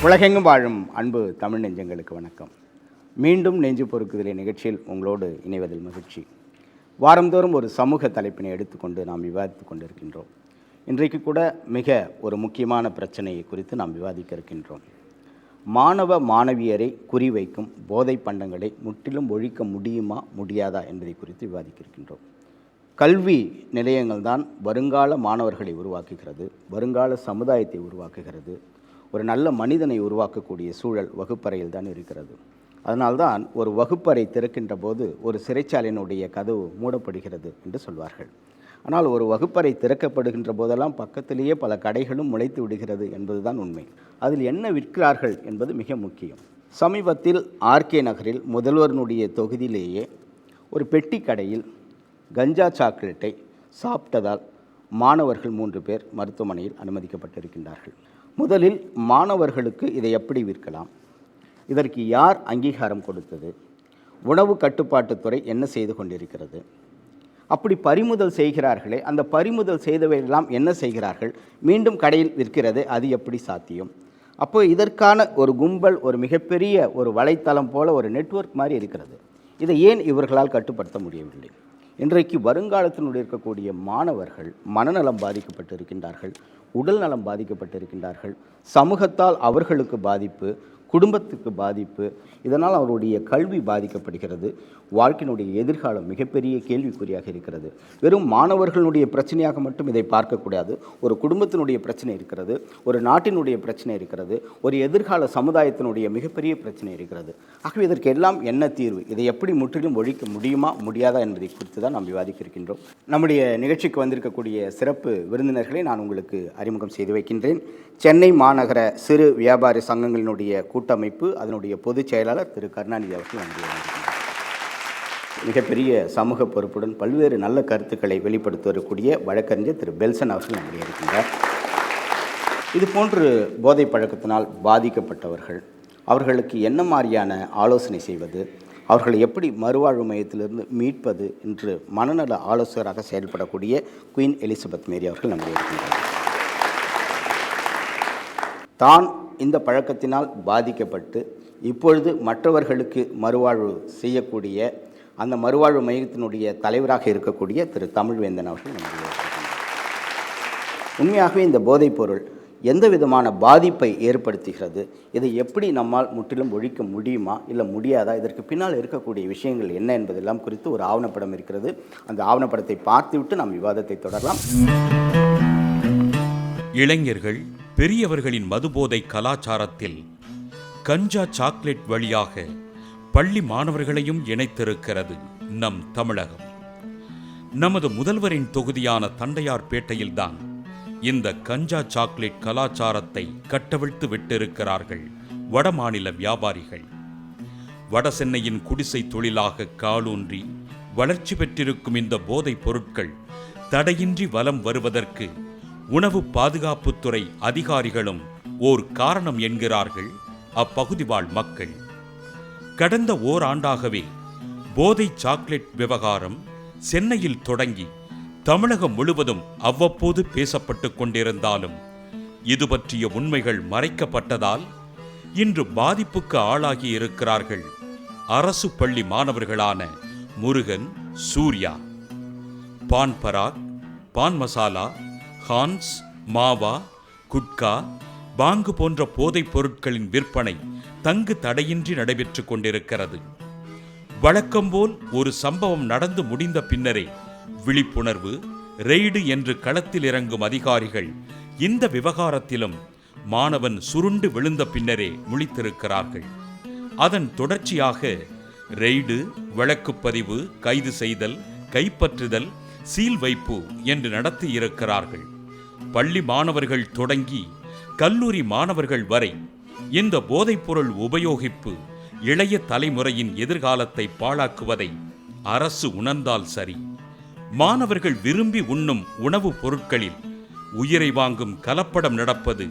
உலகெங்கும் வாழும் அன்பு தமிழ் நெஞ்சங்களுக்கு வணக்கம். மீண்டும் நெஞ்சு பொறுக்குதலை நிகழ்ச்சியில் உங்களோடு இணைவதில் மகிழ்ச்சி. வாரந்தோறும் ஒரு சமூக தலைப்பினை எடுத்துக்கொண்டு நாம் விவாதித்து கொண்டிருக்கின்றோம். இன்றைக்கு கூட மிக ஒரு முக்கியமான பிரச்சனையை குறித்து நாம் விவாதிக்க இருக்கின்றோம். மாணவ மாணவியரை குறிவைக்கும் போதை பண்டங்களை முற்றிலும் ஒழிக்க முடியுமா முடியாதா என்பதை குறித்து விவாதிக்க இருக்கின்றோம். கல்வி நிலையங்கள் தான் வருங்கால மாணவர்களை உருவாக்குகிறது, வருங்கால சமுதாயத்தை உருவாக்குகிறது. ஒரு நல்ல மனிதனை உருவாக்கக்கூடிய சூழல் வகுப்பறையில் தான் இருக்கிறது. அதனால்தான் ஒரு வகுப்பறை திறக்கின்ற போது ஒரு சிறைச்சாலையினுடைய கதவு மூடப்படுகிறது என்று சொல்வார்கள். ஆனால் ஒரு வகுப்பறை திறக்கப்படுகின்ற போதெல்லாம் பக்கத்திலேயே பல கடைகளும் முளைத்து விடுகிறது என்பதுதான் உண்மை. அதில் என்ன விற்கிறார்கள் என்பது மிக முக்கியம். சமீபத்தில் ஆர்கே நகரில் முதல்வரினுடைய தொகுதியிலேயே ஒரு பெட்டி கடையில் கஞ்சா சாக்லேட்டை சாப்பிட்டதால் மாணவர்கள் 3 பேர் மருத்துவமனையில் அனுமதிக்கப்பட்டிருக்கின்றார்கள். முதலில் மாணவர்களுக்கு இதை எப்படி விற்கலாம், இதற்கு யார் அங்கீகாரம் கொடுத்தது, உணவு கட்டுப்பாட்டுத்துறை என்ன செய்து கொண்டிருக்கிறது, அப்படி பறிமுதல் செய்கிறார்களே அந்த பறிமுதல் செய்தவையெல்லாம் என்ன செய்கிறார்கள், மீண்டும் கடையில் விற்கிறது, அது எப்படி சாத்தியம்? அப்போ இதற்கான ஒரு கும்பல், ஒரு மிகப்பெரிய ஒரு வலைத்தளம் போல ஒரு நெட்வொர்க் மாதிரி இருக்கிறது. இதை ஏன் இவர்களால் கட்டுப்படுத்த முடியவில்லை? இன்றைக்கு வருங்காலத்தினுடைய இருக்கக்கூடிய மாணவர்கள் மனநலம் பாதிக்கப்பட்டிருக்கின்றார்கள், உடல் நலம் பாதிக்கப்பட்டிருக்கின்றார்கள், சமூகத்தால் அவர்களுக்கு பாதிப்பு, குடும்பத்துக்கு பாதிப்பு, இதனால் அவருடைய கல்வி பாதிக்கப்படுகிறது. வாழ்க்கையினுடைய எதிர்காலம் மிகப்பெரிய கேள்விக்குறியாக இருக்கிறது. வெறும் மாணவர்களுடைய பிரச்சனையாக மட்டும் இதை பார்க்கக்கூடாது. ஒரு குடும்பத்தினுடைய பிரச்சனை இருக்கிறது, ஒரு நாட்டினுடைய பிரச்சனை இருக்கிறது, ஒரு எதிர்கால சமுதாயத்தினுடைய மிகப்பெரிய பிரச்சனை இருக்கிறது. ஆகவே இதற்கு எல்லாம் என்ன தீர்வு, இதை எப்படி முற்றிலும் ஒழிக்க முடியுமா முடியாதா என்பதை குறித்து தான் நாம் விவாதிக்க இருக்கின்றோம். நம்முடைய நிகழ்ச்சிக்கு வந்திருக்கக்கூடிய சிறப்பு விருந்தினர்களை நான் உங்களுக்கு அறிமுகம் செய்து வைக்கின்றேன். சென்னை மாநகர சிறு வியாபாரி சங்கங்களினுடைய கூட்டமைப்பு, அதனுடைய பொதுச் செயலாளர் திரு கருணாநிதி அவர்கள் வந்திருக்கிறார். மிகப்பெரிய சமூக பொறுப்புடன் பல்வேறு நல்ல கருத்துக்களை வெளிப்படுத்தக்கூடிய வழக்கறிஞர் திரு பெல்சன் அவர்கள் நம்முடைய இருக்கின்றார். இதுபோன்று போதை பழக்கத்தினால் பாதிக்கப்பட்டவர்கள், அவர்களுக்கு என்ன மாதிரியான ஆலோசனை செய்வது, அவர்களை எப்படி மறுவாழ்வு மையத்திலிருந்து மீட்பது என்று மனநல ஆலோசகராக செயல்படக்கூடிய குயின் எலிசபெத் மேரி அவர்கள் நம்முடைய இருக்கின்றார். தான் இந்த பழக்கத்தினால் பாதிக்கப்பட்டு இப்பொழுது மற்றவர்களுக்கு மறுவாழ்வு செய்யக்கூடிய அந்த மறுவாழ்வு மையத்தினுடைய தலைவராக இருக்கக்கூடிய திரு தமிழ்வேந்தன் அவர்கள் நம்முடைய. உண்மையாகவே இந்த போதைப்பொருள் எந்த விதமான பாதிப்பை ஏற்படுத்துகிறது, இதை எப்படி நம்மால் முற்றிலும் ஒழிக்க முடியுமா இல்லை முடியாதா, இதற்கு பின்னால் இருக்கக்கூடிய விஷயங்கள் என்ன என்பதெல்லாம் குறித்து ஒரு ஆவணப்படம் இருக்கிறது. அந்த ஆவணப்படத்தை பார்த்துவிட்டு நாம் விவாதத்தை தொடரலாம். இளைஞர்கள் பெரியவர்களின் மதுபோதை கலாச்சாரத்தில் கஞ்சா சாக்லேட் வழியாக பள்ளி மாணவர்களையும் இணைத்திருக்கிறது நம் தமிழகம். நமது முதல்வரின் தொகுதியான தண்டையார்பேட்டையில்தான் இந்த கஞ்சா சாக்லேட் கலாச்சாரத்தை கட்டவிழ்த்து விட்டிருக்கிறார்கள் வடமாநில வியாபாரிகள். வட சென்னையின் குடிசை தொழிலாக காலூன்றி வளர்ச்சி பெற்றிருக்கும் இந்த போதைப் பொருட்கள் தடையின்றி வலம் வருவதற்கு உணவு பாதுகாப்புத்துறை அதிகாரிகளும் ஓர் காரணம் என்கிறார்கள் அப்பகுதி வாழ் மக்கள். கடந்த ஓராண்டாகவே போதை சாக்லேட் விவகாரம் சென்னையில் தொடங்கி தமிழகம் முழுவதும் அவ்வப்போது பேசப்பட்டு கொண்டிருந்தாலும் இது பற்றிய உண்மைகள் மறைக்கப்பட்டதால் இன்று பாதிப்புக்கு ஆளாகி இருக்கிறார்கள் அரசு பள்ளி மாணவர்களான முருகன், சூர்யா. பான் பராக், பான் மசாலா, ஹான்ஸ், மாவா, குட்கா, பாங்கு போன்ற போதைப் பொருட்களின் விற்பனை தங்கு தடையின்றி நடைபெற்று கொண்டிருக்கிறது. வழக்கம்போல் ஒரு சம்பவம் நடந்து முடிந்த பின்னரே விழிப்புணர்வு, ரெய்டு என்று களத்தில் இறங்கும் அதிகாரிகள் இந்த விவகாரத்திலும் மாணவன் சுருண்டு விழுந்த பின்னரே முழித்திருக்கிறார்கள். அதன் தொடர்ச்சியாக ரெய்டு, வழக்குப்பதிவு, கைது செய்தல், கைப்பற்றுதல், சீல் வைப்பு என்று நடத்தி இருக்கிறார்கள். பள்ளி மாணவர்கள் தொடங்கி கல்லூரி மாணவர்கள் வரை இந்த போதைப்பொருள் உபயோகிப்பு இளைய தலைமுறையின் எதிர்காலத்தை பாழாக்குவதை அரசு உணர்ந்தால் சரி. மாணவர்கள் விரும்பி உண்ணும் உணவுப் பொருட்களில் உயிரை வாங்கும் கலப்படம் நடப்பது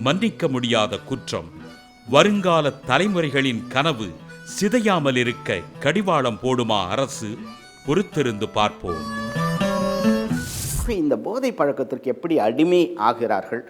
மன்னிக்க முடியாத குற்றம். வருங்கால தலைமுறைகளின் கனவு சிதையாமல் இருக்க கடிவாளம் போடுமா அரசு? பொறுத்திருந்து பார்ப்போம். இந்த போதை பழக்கத்திற்கு எப்படி அடிமை ஆகிறார்கள்,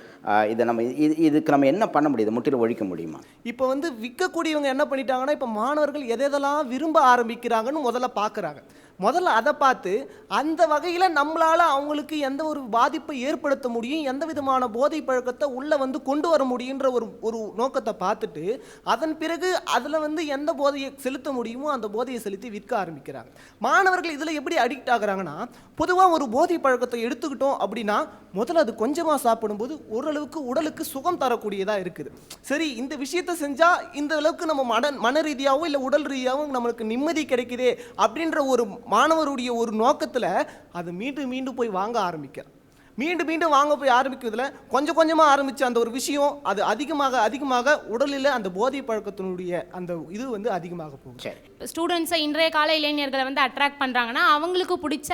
இதை நம்ம இதுக்கு நம்ம என்ன பண்ண முடியுது, முற்றிலும் ஒழிக்க முடியுமா? இப்போ வந்து விற்கக்கூடியவங்க என்ன பண்ணிட்டாங்கன்னா, இப்போ மாணவர்கள் எதெல்லாம் விரும்ப ஆரம்பிக்கிறாங்கன்னு முதல்ல பார்க்குறாங்க. முதல்ல அதை பார்த்து அந்த வகையில் நம்மளால் அவங்களுக்கு எந்த ஒரு பாதிப்பை ஏற்படுத்த முடியும், எந்த விதமான போதை பழக்கத்தை உள்ளே வந்து கொண்டு வர முடியுன்ற ஒரு நோக்கத்தை பார்த்துட்டு அதன் பிறகு அதில் வந்து எந்த போதையை செலுத்த முடியுமோ அந்த போதையை செலுத்தி விற்க ஆரம்பிக்கிறாங்க. மாணவர்கள் இதில் எப்படி அடிக்ட் ஆகுறாங்கன்னா, பொதுவாக ஒரு போதை பழக்கத்தை எடுத்துக்கிட்டோம் அப்படின்னா முதல்ல அது கொஞ்சமாக சாப்பிடும்போது ஓரளவுக்கு உடலுக்கு சுகம் தரக்கூடியதாக இருக்குது. சரி, இந்த விஷயத்தை செஞ்சால் இந்த அளவுக்கு நம்ம மன ரீதியாகவும் இல்லை உடல் ரீதியாகவும் நம்மளுக்கு நிம்மதி கிடைக்குதே அப்படின்ற ஒரு மாணவருடைய ஒரு நோக்கத்தில் அதை மீண்டும் மீண்டும் போய் வாங்க ஆரம்பிக்கிறார். மீண்டும் மீண்டும் வாங்க போய் ஆரம்பிக்கிறதுல கொஞ்சம் கொஞ்சமாக ஆரம்பித்த அந்த ஒரு விஷயம் அது அதிகமாக உடலில் அந்த போதை பழக்கத்தினுடைய அந்த இது வந்து அதிகமாக போகும். ஸ்டூடெண்ட்ஸை இன்றைய கால இளைஞர்களை வந்து அட்ராக்ட் பண்ணுறாங்கன்னா அவங்களுக்கு பிடிச்ச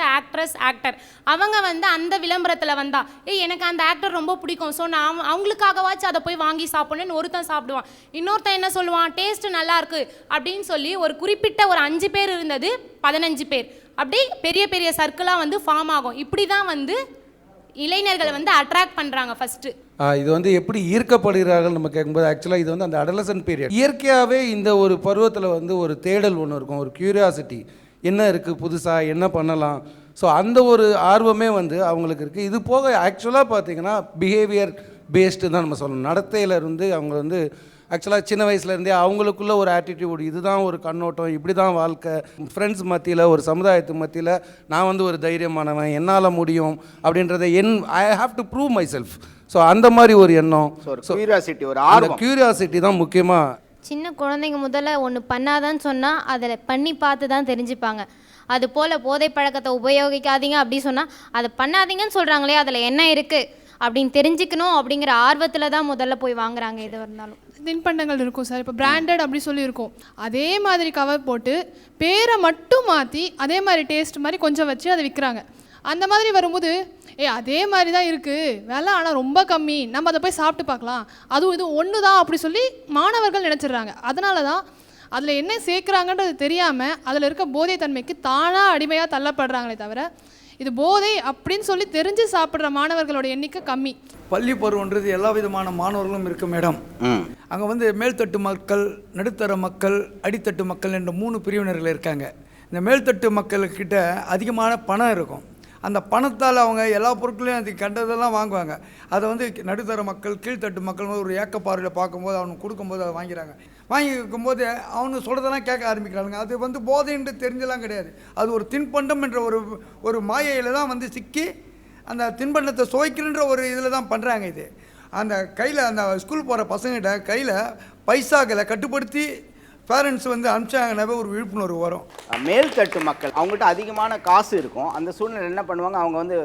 ஆக்டர் அவங்க வந்து அந்த விளம்பரத்தில் வந்தா எனக்கு அந்த ஆக்டர் ரொம்ப பிடிக்கும், ஸோ நான் அவங்களுக்காகவாச்சும் அதை போய் வாங்கி சாப்பிடணுன்னு ஒருத்தன் சாப்பிடுவான். இன்னொருத்தன் என்ன சொல்லுவான், டேஸ்ட் நல்லா இருக்கு அப்படின்னு சொல்லி ஒரு குறிப்பிட்ட ஒரு 5 பேர் இருந்தது 15 பேர் அப்படி பெரிய பெரிய சர்க்கிளாக வந்து ஃபார்ம் ஆகும். இப்படி தான் வந்து இளைஞர்களை வந்து அட்ராக்ட் பண்ணுறாங்க. ஃபஸ்ட்டு இது வந்து எப்படி ஈர்க்கப்படுகிறார்கள் நம்ம கேட்கும்போது ஆக்சுவலாக இது வந்து அந்த அடலசன்ட் பீரியட். இயற்கையாகவே இந்த ஒரு பருவத்தில் வந்து ஒரு தேடல் ஒன்று இருக்கும், ஒரு க்யூரியாசிட்டி, என்ன இருக்குது புதுசாக என்ன பண்ணலாம். ஸோ அந்த ஒரு ஆர்வமே வந்து அவங்களுக்கு இருக்குது. இது போக ஆக்சுவலாக பார்த்திங்கன்னா பிஹேவியர் பேஸ்டு தான் நம்ம சொல்லணும். நடத்தையிலேருந்து அவங்க வந்து ஆக்சுவலாக சின்ன வயசுலேருந்தே அவங்களுக்குள்ள ஒரு ஆட்டிடியூட், இதுதான் ஒரு கண்ணோட்டம், இப்படி தான் வாழ்க்கை, ஃப்ரெண்ட்ஸ் மத்தியில் ஒரு சமுதாயத்து மத்தியில் நான் வந்து ஒரு தைரியமானவன், என்னால் முடியும் அப்படின்றத I have to prove my self. So அந்த மாதிரி ஒரு எண்ணம், க்யூரியாசிட்டி தான் முக்கியமாக. சின்ன குழந்தைங்க முதல்ல ஒன்று பண்ணாதான்னு சொன்னால் அதில் பண்ணி பார்த்து தான் தெரிஞ்சுப்பாங்க. அது போல் போதை பழக்கத்தை உபயோகிக்காதீங்க அப்படி சொன்னால் அதை பண்ணாதீங்கன்னு சொல்கிறாங்களே அதில் என்ன இருக்குது அப்படின்னு தெரிஞ்சுக்கணும் அப்படிங்கிற ஆர்வத்தில் தான் முதல்ல போய் வாங்குறாங்க. எது இருந்தாலும் தின்பண்டங்கள் இருக்கும் சார், இப்போ பிராண்டட் அப்படி சொல்லி இருக்கும், அதே மாதிரி கவர் போட்டு பேரை மட்டும் மாற்றி அதே மாதிரி டேஸ்ட் மாதிரி கொஞ்சம் வச்சு அதை விற்கிறாங்க. அந்த மாதிரி வரும்போது அதே மாதிரி தான் இருக்குது விலை, ஆனால் ரொம்ப கம்மி, நம்ம அதை போய் சாப்பிட்டு பார்க்கலாம், அதுவும் இது ஒன்று தான் அப்படி சொல்லி மாணவர்கள் நினச்சிடுறாங்க. அதனால தான் அதில் என்ன சேர்க்குறாங்கன்றது தெரியாமல் அதில் இருக்க போதை தன்மைக்கு தானாக அடிமையாக தள்ளப்படுறாங்களே தவிர இது போதை அப்படின்னு சொல்லி தெரிஞ்சு சாப்பிட்ற மாணவர்களோட எண்ணிக்கை கம்மி. பள்ளி பருவன்றது எல்லா விதமான மாணவர்களும் இருக்கும் இடம். அங்கே வந்து மேல்தட்டு மக்கள், நடுத்தர மக்கள், அடித்தட்டு மக்கள் என்ற 3 பிரிவினர்கள் இருக்காங்க. இந்த மேல்தட்டு மக்கள்கிட்ட அதிகமான பணம் இருக்கும். அந்த பணத்தால் அவங்க எல்லா பொருட்களையும் அது கண்டதெல்லாம் வாங்குவாங்க. அதை வந்து நடுத்தர மக்கள், கீழ்த்தட்டு மக்கள் ஒரு ஏக்கப்பாறையில் பார்க்கும்போது அவனுக்கு கொடுக்கும்போது அதை வாங்கிறாங்க. வாங்கி வைக்கும்போது அவனு சொல்கிறதெல்லாம் கேட்க ஆரம்பிக்கிறாங்க. அது வந்து போதைன்னு தெரிஞ்செல்லாம் கிடையாது. அது ஒரு தின்பண்டம் என்ற ஒரு மாயையில் தான் வந்து சிக்கி அந்த தின்பண்டத்தை சுவைக்கிறன்ற ஒரு இதில் தான் பண்ணுறாங்க. இது அந்த கையில் அந்த ஸ்கூல் போகிற பசங்கிட்ட கையில் பைசாக்களை கட்டுப்படுத்தி பேரண்ட்ஸ் வந்து அனுப்பிச்சாங்கன்னாவே ஒரு விழிப்புணர்வு வரும். மேல்தட்டு மக்கள் அவங்கள்ட்ட அதிகமான காசு இருக்கும். அந்த சூழ்நிலை என்ன பண்ணுவாங்க, அவங்க வந்து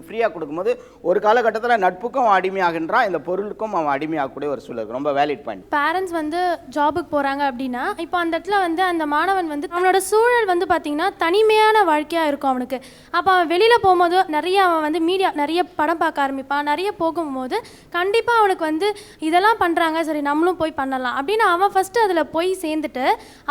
ஃப்ரீயாக கொடுக்கும்போது ஒரு காலகட்டத்தில் நட்புக்கும் அடிமையாகின்றான், இந்த பொருளுக்கும் அவன் அடிமையாகக்கூடிய ஒரு சூழல். ரொம்ப வேலிட் பாயிண்ட். பேரண்ட்ஸ் வந்து ஜாபுக்கு போகிறாங்க அப்படின்னா இப்போ அந்த இடத்துல வந்து அந்த மாணவன் வந்து அவனோட சூழல் வந்து பார்த்திங்கன்னா தனிமையான வாழ்க்கையாக இருக்கும் அவனுக்கு. அப்போ அவன் வெளியில் போகும்போது அவன் வந்து நிறைய படம் பார்க்க ஆரம்பிப்பான். நிறைய போகும்போது கண்டிப்பாக அவனுக்கு வந்து இதெல்லாம் பண்ணுறாங்க, சரி நம்மளும் போய் பண்ணலாம் அப்படின்னு அவன் ஃபஸ்ட்டு அதில் போய் சேர்ந்து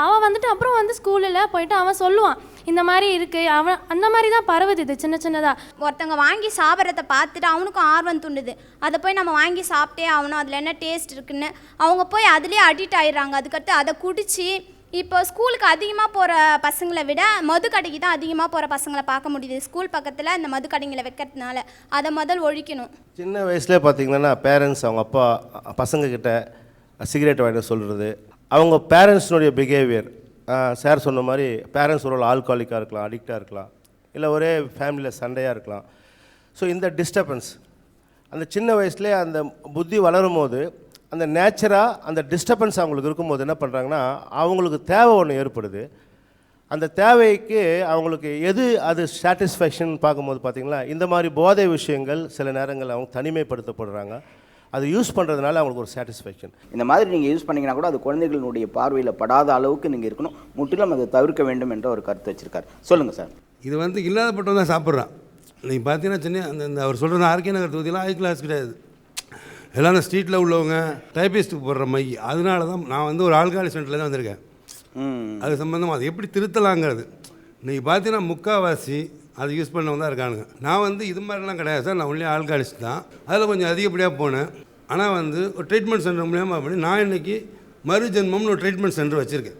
அவன் வந்துட்டு அப்புறம் வந்து ஸ்கூலில் போயிட்டு அவன் சொல்லுவான் இந்த மாதிரி இருக்கு. அவன் அந்த மாதிரி தான் பரவுது. இது சின்னதாக ஒருத்தவங்க வாங்கி சாப்பிட்றத பார்த்துட்டு அவனுக்கும் ஆர்வம் தூண்டுது. அதை போய் நம்ம வாங்கி சாப்பிட்டே ஆகணும், அதில் என்ன டேஸ்ட் இருக்குன்னு அவங்க போய் அதுலேயே அடிக்ட் ஆகிடுறாங்க. அதுக்கடுத்து அதை குடித்து இப்போ ஸ்கூலுக்கு அதிகமாக போகிற பசங்களை விட மது கடைக்கு தான் அதிகமாக போகிற பசங்களை பார்க்க முடியுது. ஸ்கூல் பக்கத்தில் இந்த மது கடைங்களை வைக்கிறதுனால அதை ஒழிக்கணும். சின்ன வயசுலேயே பார்த்திங்கன்னா பேரண்ட்ஸ் அவங்க அப்பா பசங்கக்கிட்ட சிகரெட் வாங்கிட்டு சொல்கிறது, அவங்க பேரண்ட்ஸினுடைய பிஹேவியர், சார் சொன்ன மாதிரி பேரண்ட்ஸ் ஒரு ஆல்காலிக்காக இருக்கலாம், அடிக்டாக இருக்கலாம், இல்லை ஒரே ஃபேமிலியில் சண்டையாக இருக்கலாம். ஸோ இந்த டிஸ்டர்பன்ஸ் அந்த சின்ன வயசுலேயே அந்த புத்தி வளரும் போது அந்த நேச்சராக அந்த டிஸ்டர்பன்ஸ் அவங்களுக்கு இருக்கும்போது என்ன பண்ணுறாங்கன்னா அவங்களுக்கு தேவை ஒன்று ஏற்படுது. அந்த தேவைக்கு அவங்களுக்கு அது சாட்டிஸ்ஃபேக்ஷன் பார்க்கும்போது பார்த்திங்களா இந்த மாதிரி போதை விஷயங்கள் சில நேரங்கள் அவங்க தனிமைப்படுத்தப்படுறாங்க. அது யூஸ் பண்ணுறதுனால அவங்களுக்கு ஒரு சாட்டிஸ்ஃபேக்ஷன். இந்த மாதிரி நீங்கள் யூஸ் பண்ணிங்கன்னா கூட அது குழந்தைகளுடைய பார்வையில் படாத அளவுக்கு நீங்கள் இருக்கணும், முற்றிலும் அதை தவிர்க்க வேண்டும் என்ற ஒரு கருத்து வச்சுருக்காரு. சொல்லுங்கள் சார். இது வந்து இல்லாதப்பட்டவங்க தான் சாப்பிட்றான். நீங்கள் பார்த்தீங்கன்னா சின்ன அந்த அவர் சொல்கிற ஆர்கே நகர் தொகுதியெலாம் ஹை கிளாஸ் கிடையாது, எல்லாம் அந்த ஸ்ட்ரீட்டில் உள்ளவங்க டைபிஸ்ட்டுக்கு போடுற மை. அதனால தான் நான் வந்து ஒரு ஆல்காலி சென்டரில் தான் வந்திருக்கேன். அது சம்மந்தமாக அது எப்படி திருத்தலாங்கிறது நீங்கள் பார்த்தீங்கன்னா முக்கால்வாசி அது யூஸ் பண்ணவங்க தான் இருக்கானுங்க. நான் வந்து இது மாதிரிலாம் கிடையாது சார், நான் ஒன்லி ஆல்காலிஸ்ட் தான். அதில் கொஞ்சம் அதிகப்படியாக போனேன். ஆனால் வந்து ஒரு ட்ரீட்மெண்ட் சென்டர் மூலியமாக பண்ணி நான் இன்றைக்கி மறுஜென்மம்னு ஒரு ட்ரீட்மெண்ட் சென்டர் வச்சுருக்கேன்.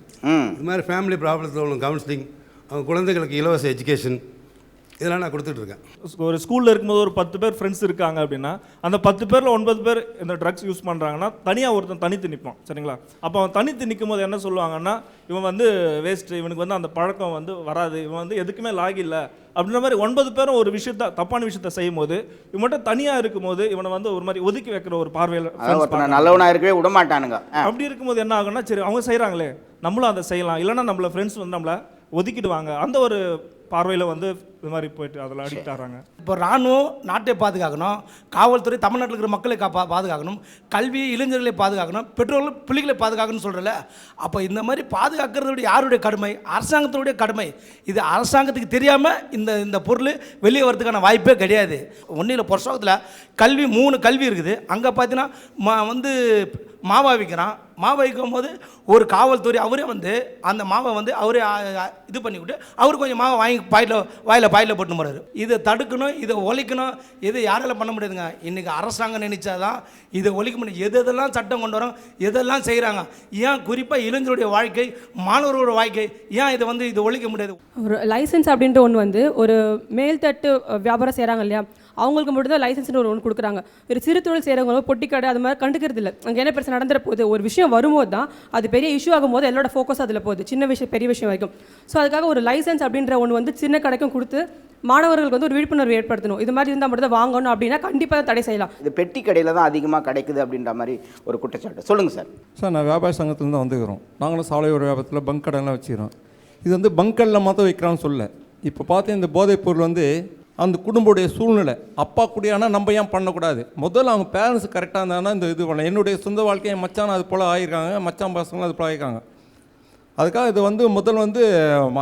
இது மாதிரி ஃபேமிலி ப்ராப்ளத்தில் உள்ள கவுன்சிலிங், அவங்க குழந்தைகளுக்கு இலவச எஜுகேஷன், இதெல்லாம் நான் கொடுத்துட்ருக்கேன். ஒரு ஸ்கூலில் இருக்கும்போது ஒரு 10 பேர் ஃப்ரெண்ட்ஸ் இருக்காங்க அப்படின்னா அந்த 10 பேரில் 9 பேர் இந்த ட்ரக்ஸ் யூஸ் பண்ணுறாங்கன்னா தனியாக ஒருத்தன் தனித்து நிற்பான். சரிங்களா? அப்போ அவன் தனித்து நிற்கும் போது என்ன சொல்லுவாங்கன்னா, இவன் வந்து வேஸ்ட்டு, இவனுக்கு வந்து அந்த பழக்கம் வந்து வராது, இவன் வந்து எதுக்குமே லாக் இல்லை அப்படின்ற மாதிரி 9 பேரும் ஒரு விஷயத்த தப்பான விஷயத்த செய்யும் போது இவன் மட்டும் தனியாக இருக்கும்போது இவனை வந்து ஒரு மாதிரி ஒதுக்கி வைக்கிற ஒரு பார்வையில் நல்லவனாக இருக்கவே விட மாட்டானுங்க. அப்படி இருக்கும்போது என்ன ஆகுன்னா, சரி அவங்க செய்கிறாங்களே நம்மளும் அதை செய்யலாம், இல்லைன்னா நம்மள ஃப்ரெண்ட்ஸ் வந்து நம்மளை ஒதுக்கிடுவாங்க, அந்த ஒரு பார்வையில் வந்து இது மாதிரி போயிட்டு அதில் அடிக்ட் ஆகிறாங்க. இப்போ ராணுவம் நாட்டை பாதுகாக்கணும், காவல்துறை தமிழ்நாட்டில் இருக்கிற மக்களை பாதுகாக்கணும், கல்வி இளைஞர்களை பாதுகாக்கணும், பெற்றோர்கள் பிள்ளைகளை பாதுகாக்கணும்னு சொல்கிறல. அப்போ இந்த மாதிரி பாதுகாக்கிறதோட யாருடைய கடமை? அரசாங்கத்தினுடைய கடமை. இது அரசாங்கத்துக்கு தெரியாமல் இந்த பொருள் வெளியே வரதுக்கான வாய்ப்பே கிடையாது. ஒன்றில் புரசவத்தில் கல்வி 3 கல்வி இருக்குது. அங்கே பார்த்தீங்கன்னா வந்து மாவா விற்கிறான். மாவை விற்கும் போது ஒரு காவல்துறை அவரே வந்து அந்த மாவை வந்து அவரே இது பண்ணிவிட்டு அவர் கொஞ்சம் மாவை வாங்கி வாயில் போட்டு போகிறாரு. இதை தடுக்கணும், இதை ஒழிக்கணும். இது யாரால பண்ண முடியாதுங்க. இன்றைக்கி அரசாங்கம் நினைச்சாதான் இதை ஒழிக்க முடியும். எதெல்லாம் சட்டம் கொண்டு வரோம், எதெல்லாம் செய்கிறாங்க. ஏன் குறிப்பாக இளைஞருடைய வாழ்க்கை, மாணவர்களோட வாழ்க்கை, ஏன் இதை வந்து இதை ஒழிக்க முடியாது? ஒரு லைசன்ஸ் அப்படின்ற ஒன்று வந்து ஒரு மேல்தட்டு வியாபாரம் செய்கிறாங்க இல்லையா, அவங்களுக்கு மட்டும் தான் லைசன்ஸ்னு ஒன்று கொடுக்குறாங்க. ஒரு சிறு தொழில் செய்கிறவங்க பொட்டிக்கடை அது மாதிரி கண்டுக்கிறது இல்லை. அங்கே என்ன பிரச்சனை நடந்துற போகுது, ஒரு விஷயம் வரும்போது தான் அது பெரிய இஷ்யூ ஆகும்போது எல்லாரோட ஃபோக்கஸ் அதில் போகுது, சின்ன விஷயம் பெரிய விஷயம் வரைக்கும். ஸோ அதுக்காக ஒரு லைசன்ஸ் அப்படின்ற ஒன்று வந்து சின்ன கடைக்கும் கொடுத்து மாணவர்களுக்கு வந்து ஒரு விழிப்புணர்வு ஏற்படுத்தணும். இது மாதிரி இருந்தால் மட்டும் தான் வாங்கணும் அப்படின்னா கண்டிப்பாக தடை செய்யலாம். இது பெட்டி கடையில் தான் அதிகமாக கிடைக்குது அப்படின்ற மாதிரி ஒரு குற்றச்சாட்டு. சொல்லுங்கள் சார். சார், நான் வியாபார சங்கத்துலேருந்து வந்துக்கிறோம். நாங்களும் சாலையோர வியாபாரத்தில் பங்க் கடைலாம் வச்சுக்கிறோம். இது வந்து பங்கல்ல மாற்ற வைக்கிறான்னு சொல்ல. இப்போ பார்த்து இந்த போதைப் பொருள் வந்து அந்த குடும்படைய சூழ்நிலை, அப்பா கூடியானா நம்ம ஏன் பண்ணக்கூடாது? முதல்ல அவங்க பேரண்ட்ஸ் கரெக்டாக இருந்தாங்கன்னா இந்த இது பண்ணலாம். என்னுடைய சொந்த வாழ்க்கையை மச்சான் அது போல் ஆகிருக்காங்க, மச்சான் பசங்களும் அது போல் ஆகிருக்காங்க. அதுக்காக இது வந்து முதல் வந்து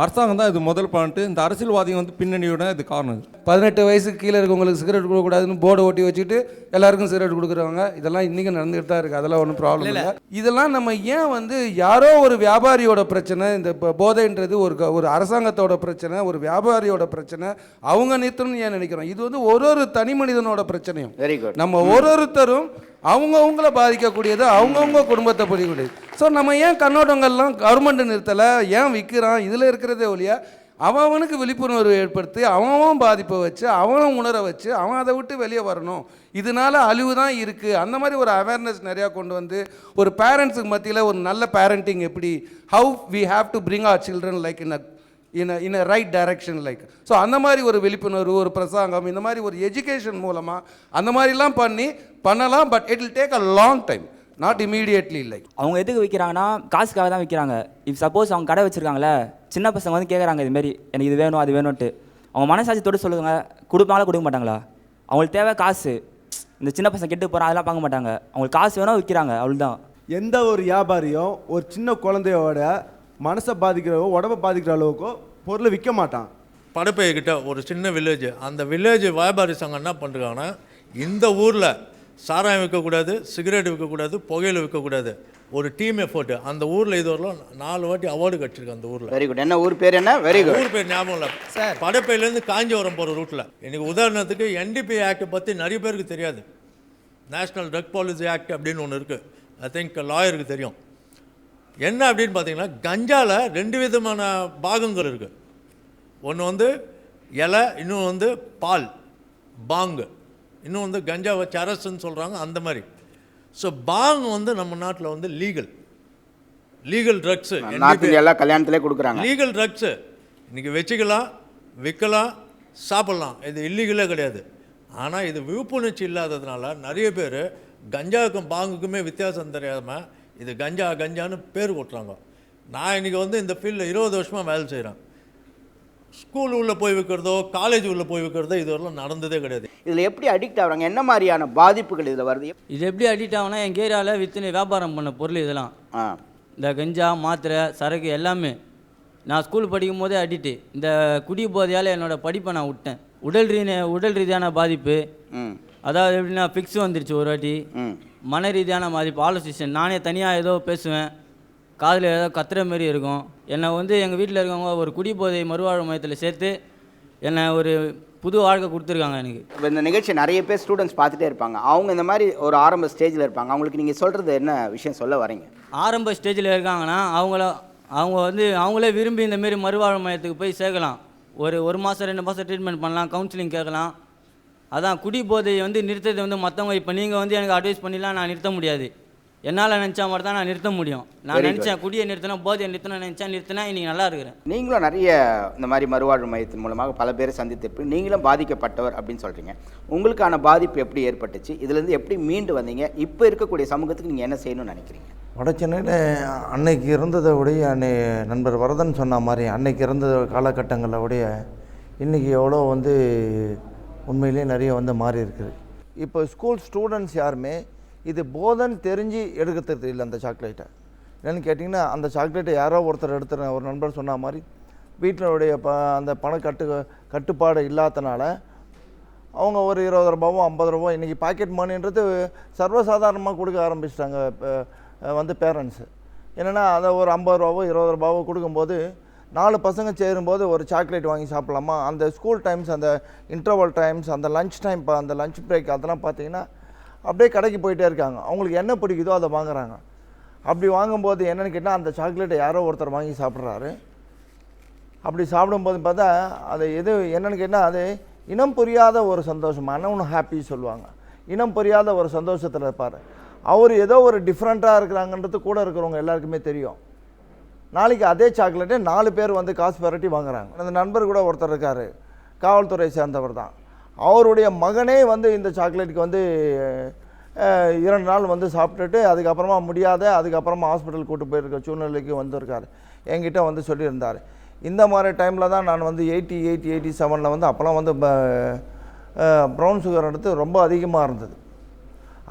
அரசாங்கம் தான் இது முதல் பண்ணிட்டு இந்த அரசியல்வாதிகள் வந்து பின்னணியோட இது காரணம். 18 வயசுக்கு கீழே இருக்கவங்களுக்கு சிகரெட் கொடுக்கக்கூடாதுன்னு போர்டை ஓட்டி வச்சுட்டு எல்லாருக்கும் சிகரெட் கொடுக்குறவங்க இதெல்லாம் இன்றைக்கும் நடந்துகிட்டு தான் இருக்குது. அதெல்லாம் ஒன்றும் ப்ராப்ளம் இல்லை. இதெல்லாம் நம்ம ஏன் வந்து யாரோ ஒரு வியாபாரியோட பிரச்சனை, இந்த போதைன்றது ஒரு அரசாங்கத்தோட பிரச்சனை, ஒரு வியாபாரியோட பிரச்சனை, அவங்க நிறுத்தணும்னு ஏன் நினைக்கிறோம்? இது வந்து ஒரு தனி மனிதனோட பிரச்சனையும். Very good. நம்ம ஒருத்தரும் அவங்கவுங்கள பாதிக்கக்கூடியது, அவங்கவுங்க குடும்பத்தை படிக்கக்கூடியது. ஸோ நம்ம ஏன் கண்ணோட்டங்கள்லாம் கவர்மெண்ட் நிறுத்தலை, ஏன் விற்கிறான், இதில் இருக்கிறதே ஒழியா அவனுக்கு விழிப்புணர்வு ஏற்படுத்தி அவன் பாதிப்பை வச்சு அவன் உணர வச்சு அவன் அதை விட்டு வெளியே வரணும். இதனால அழிவு தான் இருக்குது. அந்த மாதிரி ஒரு அவேர்னஸ் நிறையா கொண்டு வந்து ஒரு பேரண்ட்ஸுக்கு மத்தியில் ஒரு நல்ல பேரண்டிங் எப்படி, how we have to bring our children like in a right direction like. So அந்த மாதிரி ஒரு விழிப்புணர்வு, ஒரு பிரசாங்கம், இந்த மாதிரி ஒரு எஜுகேஷன் மூலமாக அந்த மாதிரிலாம் பண்ணலாம். But it will take a long time, not immediately. Like அவங்க எதுக்கு விற்கிறாங்கன்னா காசுக்காக தான் விற்கிறாங்க. இஃப் சப்போஸ் அவங்க கடை வச்சுருக்காங்களே, சின்ன பசங்க வந்து கேட்குறாங்க இதுமாரி எனக்கு இது வேணும் அது வேணும்ட்டு, அவங்க மனசாட்சி தொட்டு சொல்லுங்க, கொடுப்பாங்களா கொடுக்க மாட்டாங்களா? அவங்களுக்கு தேவை காசு. இந்த சின்ன பசங்க கெட்டு போகிறான் அதெல்லாம் பார்க்க மாட்டாங்க. அவங்களுக்கு காசு வேணும் விற்கிறாங்க, அவ்வளோதான். எந்த ஒரு வியாபாரியும் ஒரு சின்ன குழந்தையோட மனசை பாதிக்கிறவோ உடம்பை பாதிக்கிற அளவுக்கோ பொருளை விற்க மாட்டான். படப்பைக்கிட்ட ஒரு சின்ன வில்லேஜ், அந்த வில்லேஜ் வியாபாரி சங்கம் என்ன பண்ணுறாங்கன்னா, இந்த ஊரில் சாராயம் விற்கக்கூடாது, சிகரெட் விற்கக்கூடாது, புகையில விற்கக்கூடாது, ஒரு டீம் எஃபோர்ட். அந்த ஊரில் இது வரலாம் 4 வாட்டி அவார்டு கிடச்சிருக்கு அந்த ஊரில். Very good. என்ன ஊர் பேர் என்ன? Very good. ஊர் பேர் ஞாபகம் இல்லை சார். படப்பையிலேருந்து காஞ்சிபுரம் போகிற ரூட்டில். இன்றைக்கி உதாரணத்துக்கு NDP ஆக்ட் பற்றி நிறைய பேருக்கு தெரியாது. நேஷ்னல் ட்ரக் பாலிசி ஆக்ட் அப்படின்னு ஒன்று இருக்குது. ஐ திங்க் லாயருக்கு தெரியும். என்ன அப்படின்னு பார்த்தீங்கன்னா, கஞ்சாவில் 2 விதமான பாகங்கள் இருக்குது. ஒன்று வந்து இலை, இன்னும் வந்து பால், பாங்கு, இன்னும் வந்து கஞ்சாவை சரஸ்ன்னு சொல்கிறாங்க. அந்த மாதிரி. ஸோ பாங் வந்து நம்ம நாட்டில் வந்து லீகல் ட்ரக்ஸு, எல்லாம் கல்யாணத்திலே கொடுக்குறாங்க. லீகல் ட்ரக்ஸு இன்றைக்கி வச்சுக்கலாம், விற்கலாம், சாப்பிட்லாம். இது இல்லீகலே கிடையாது. ஆனால் இது விழிப்புணர்ச்சி இல்லாததுனால நிறைய பேர் கஞ்சாவுக்கும் பாங்குக்குமே வித்தியாசம் தெரியாமல் இது கஞ்சான்னு பேர் கொட்டுறாங்க. நான் இன்றைக்கி வந்து இந்த ஃபீல்டில் 20 வருஷமாக வேலை செய்கிறேன். ஸ்கூல் உள்ளே போய் வைக்கிறதோ காலேஜ் உள்ளே போய் வைக்கிறதோ இதுவரெல்லாம் நடந்ததே கிடையாது. இதில் எப்படி அடிக்ட் ஆகுறாங்க, என்ன மாதிரியான பாதிப்புகள் இதில் வருது? இது எப்படி அடிக்ட் ஆகுனா, எங்கள் ஏரியாவில் வித்துன்னு வியாபாரம் பண்ண பொருள் இதெல்லாம், இந்த கஞ்சா, மாத்திரை, சரக்கு எல்லாமே. நான் ஸ்கூல் படிக்கும் போதே அடிக்ட்டு. இந்த குடி போதையால் என்னோடய படிப்பை நான் விட்டேன். உடல் ரீதியான பாதிப்பு, அதாவது எப்படின்னா ஃபிக்ஸ் வந்துருச்சு ஒரு வாட்டி. மன ரீதியான பாதிப்பு, ஆலோசிஷன், நானே தனியாக ஏதோ பேசுவேன், காதில் ஏதோ கத்துற மாரி இருக்கும். என்னை வந்து எங்கள் வீட்டில் இருக்கவங்க ஒரு குடி போதை மறுவாழ்வு மையத்தில் சேர்த்து என்னை ஒரு புது வாழ்க்கை கொடுத்துருக்காங்க எனக்கு. இப்போ இந்த நிகழ்ச்சி நிறைய பேர் ஸ்டூடெண்ட்ஸ் பார்த்துட்டே இருப்பாங்க. அவங்க இந்த மாதிரி ஒரு ஆரம்ப ஸ்டேஜில் இருப்பாங்க. அவங்களுக்கு நீங்கள் சொல்கிறது என்ன விஷயம் சொல்ல வரீங்க? ஆரம்ப ஸ்டேஜில் இருக்காங்கன்னா அவங்க வந்து அவங்களே விரும்பி இந்தமாரி மறுவாழ்வு மையத்துக்கு போய் சேர்க்கலாம். ஒரு மாதம் 2 மாதம் ட்ரீட்மெண்ட் பண்ணலாம், கவுன்சிலிங் கேட்கலாம். அதான் குடி போதையை வந்து நிறுத்தத்தை வந்து மற்றவங்க இப்போ நீங்கள் வந்து எனக்கு அட்வைஸ் பண்ணிடலாம், நான் நிறுத்த முடியாது. என்னால் நினச்சா மட்டும் தான் நான் நிறுத்த முடியும். நான் நினச்சேன் குடியை நிறுத்தினா, போதையை நிறுத்தினா நினச்சேன்னா இன்றைக்கி நல்லா இருக்கிறேன். நீங்களும் நிறைய இந்த மாதிரி மறுவாழ்வு மையத்தின் மூலமாக பல பேரை சந்தித்திருப்பீங்க. நீங்களும் பாதிக்கப்பட்டவர் அப்படின்னு சொல்கிறீங்க. உங்களுக்கான பாதிப்பு எப்படி ஏற்பட்டுச்சு? இதுலேருந்து எப்படி மீண்டு வந்தீங்க? இப்போ இருக்கக்கூடிய சமூகத்துக்கு நீங்கள் என்ன செய்யணும்னு நினைக்கிறீங்க? வடசென்னையில் அன்னைக்கு இருந்ததை உடைய நண்பர் வரதன் சொன்ன மாதிரி அன்னைக்கு இருந்த காலகட்டங்களை உடைய இன்றைக்கி எவ்வளோ வந்து உண்மையிலே நிறைய வந்து மாறி இருக்குது. இப்போ ஸ்கூல் ஸ்டூடெண்ட்ஸ் யாருமே இது போதைன்னு தெரிஞ்சு எடுக்கிறது இல்லை அந்த சாக்லேட்டை. என்னென்னு கேட்டிங்கன்னா, அந்த சாக்லேட்டை யாரோ ஒருத்தர் எடுத்துற ஒரு நண்பர் சொன்ன மாதிரி வீட்டினுடைய அந்த கட்டுப்பாடு இல்லாதனால அவங்க ஒரு 20 ரூபாவோ 50 ரூபாவோ இன்றைக்கி பாக்கெட் மணின்றது சர்வசாதாரணமாக கொடுக்க ஆரம்பிச்சிட்டாங்க. இப்போ வந்து பேரண்ட்ஸு என்னென்னா அதை ஒரு 50 ரூபாவோ 20 ரூபாவோ கொடுக்கும்போது 4 பசங்க சேரும்போது ஒரு சாக்லேட் வாங்கி சாப்பிட்லாமா? அந்த ஸ்கூல் டைம்ஸ், அந்த இன்டர்வல் டைம்ஸ், அந்த லஞ்ச் டைம், அந்த லஞ்ச் பிரேக் அதெல்லாம் பார்த்தீங்கன்னா அப்படியே கடைக்கு போயிட்டே இருக்காங்க. அவங்களுக்கு என்ன பிடிக்குதோ அதை வாங்குறாங்க. அப்படி வாங்கும்போது என்னென்னு கேட்டால் அந்த சாக்லேட்டை யாரோ ஒருத்தர் வாங்கி சாப்பிட்றாரு. அப்படி சாப்பிடும்போது பார்த்தா அது என்னென்னு கேட்டால் அது இனம் புரியாத ஒரு சந்தோஷம், அன்னொன்று ஹாப்பி சொல்லுவாங்க. இனம் புரியாத ஒரு சந்தோஷத்தில் இருப்பார். அவர் ஏதோ ஒரு டிஃப்ரெண்ட்டாக இருக்கிறாங்கன்றது கூட இருக்கிறவங்க எல்லாருக்குமே தெரியும். நாளைக்கு அதே சாக்லேட்டை 4 பேர் வந்து காசு பரட்டி வாங்குறாங்க. அந்த நண்பர் கூட ஒருத்தர் இருக்கார், காவல்துறை சேர்ந்தவர் தான். அவருடைய மகனே வந்து இந்த சாக்லேட்டுக்கு வந்து 2 நாள் வந்து சாப்பிட்டுட்டு அதுக்கப்புறமா அதுக்கப்புறமா ஹாஸ்பிட்டல் கூட்டு போயிருக்க சூழ்நிலைக்கு வந்திருக்கார். என்கிட்ட வந்து சொல்லியிருந்தார். இந்த மாதிரி டைமில் தான் நான் வந்து 88, 87 வந்து அப்போலாம் வந்து ப்ரௌன் சுகர் எடுத்து ரொம்ப அதிகமாக இருந்தது.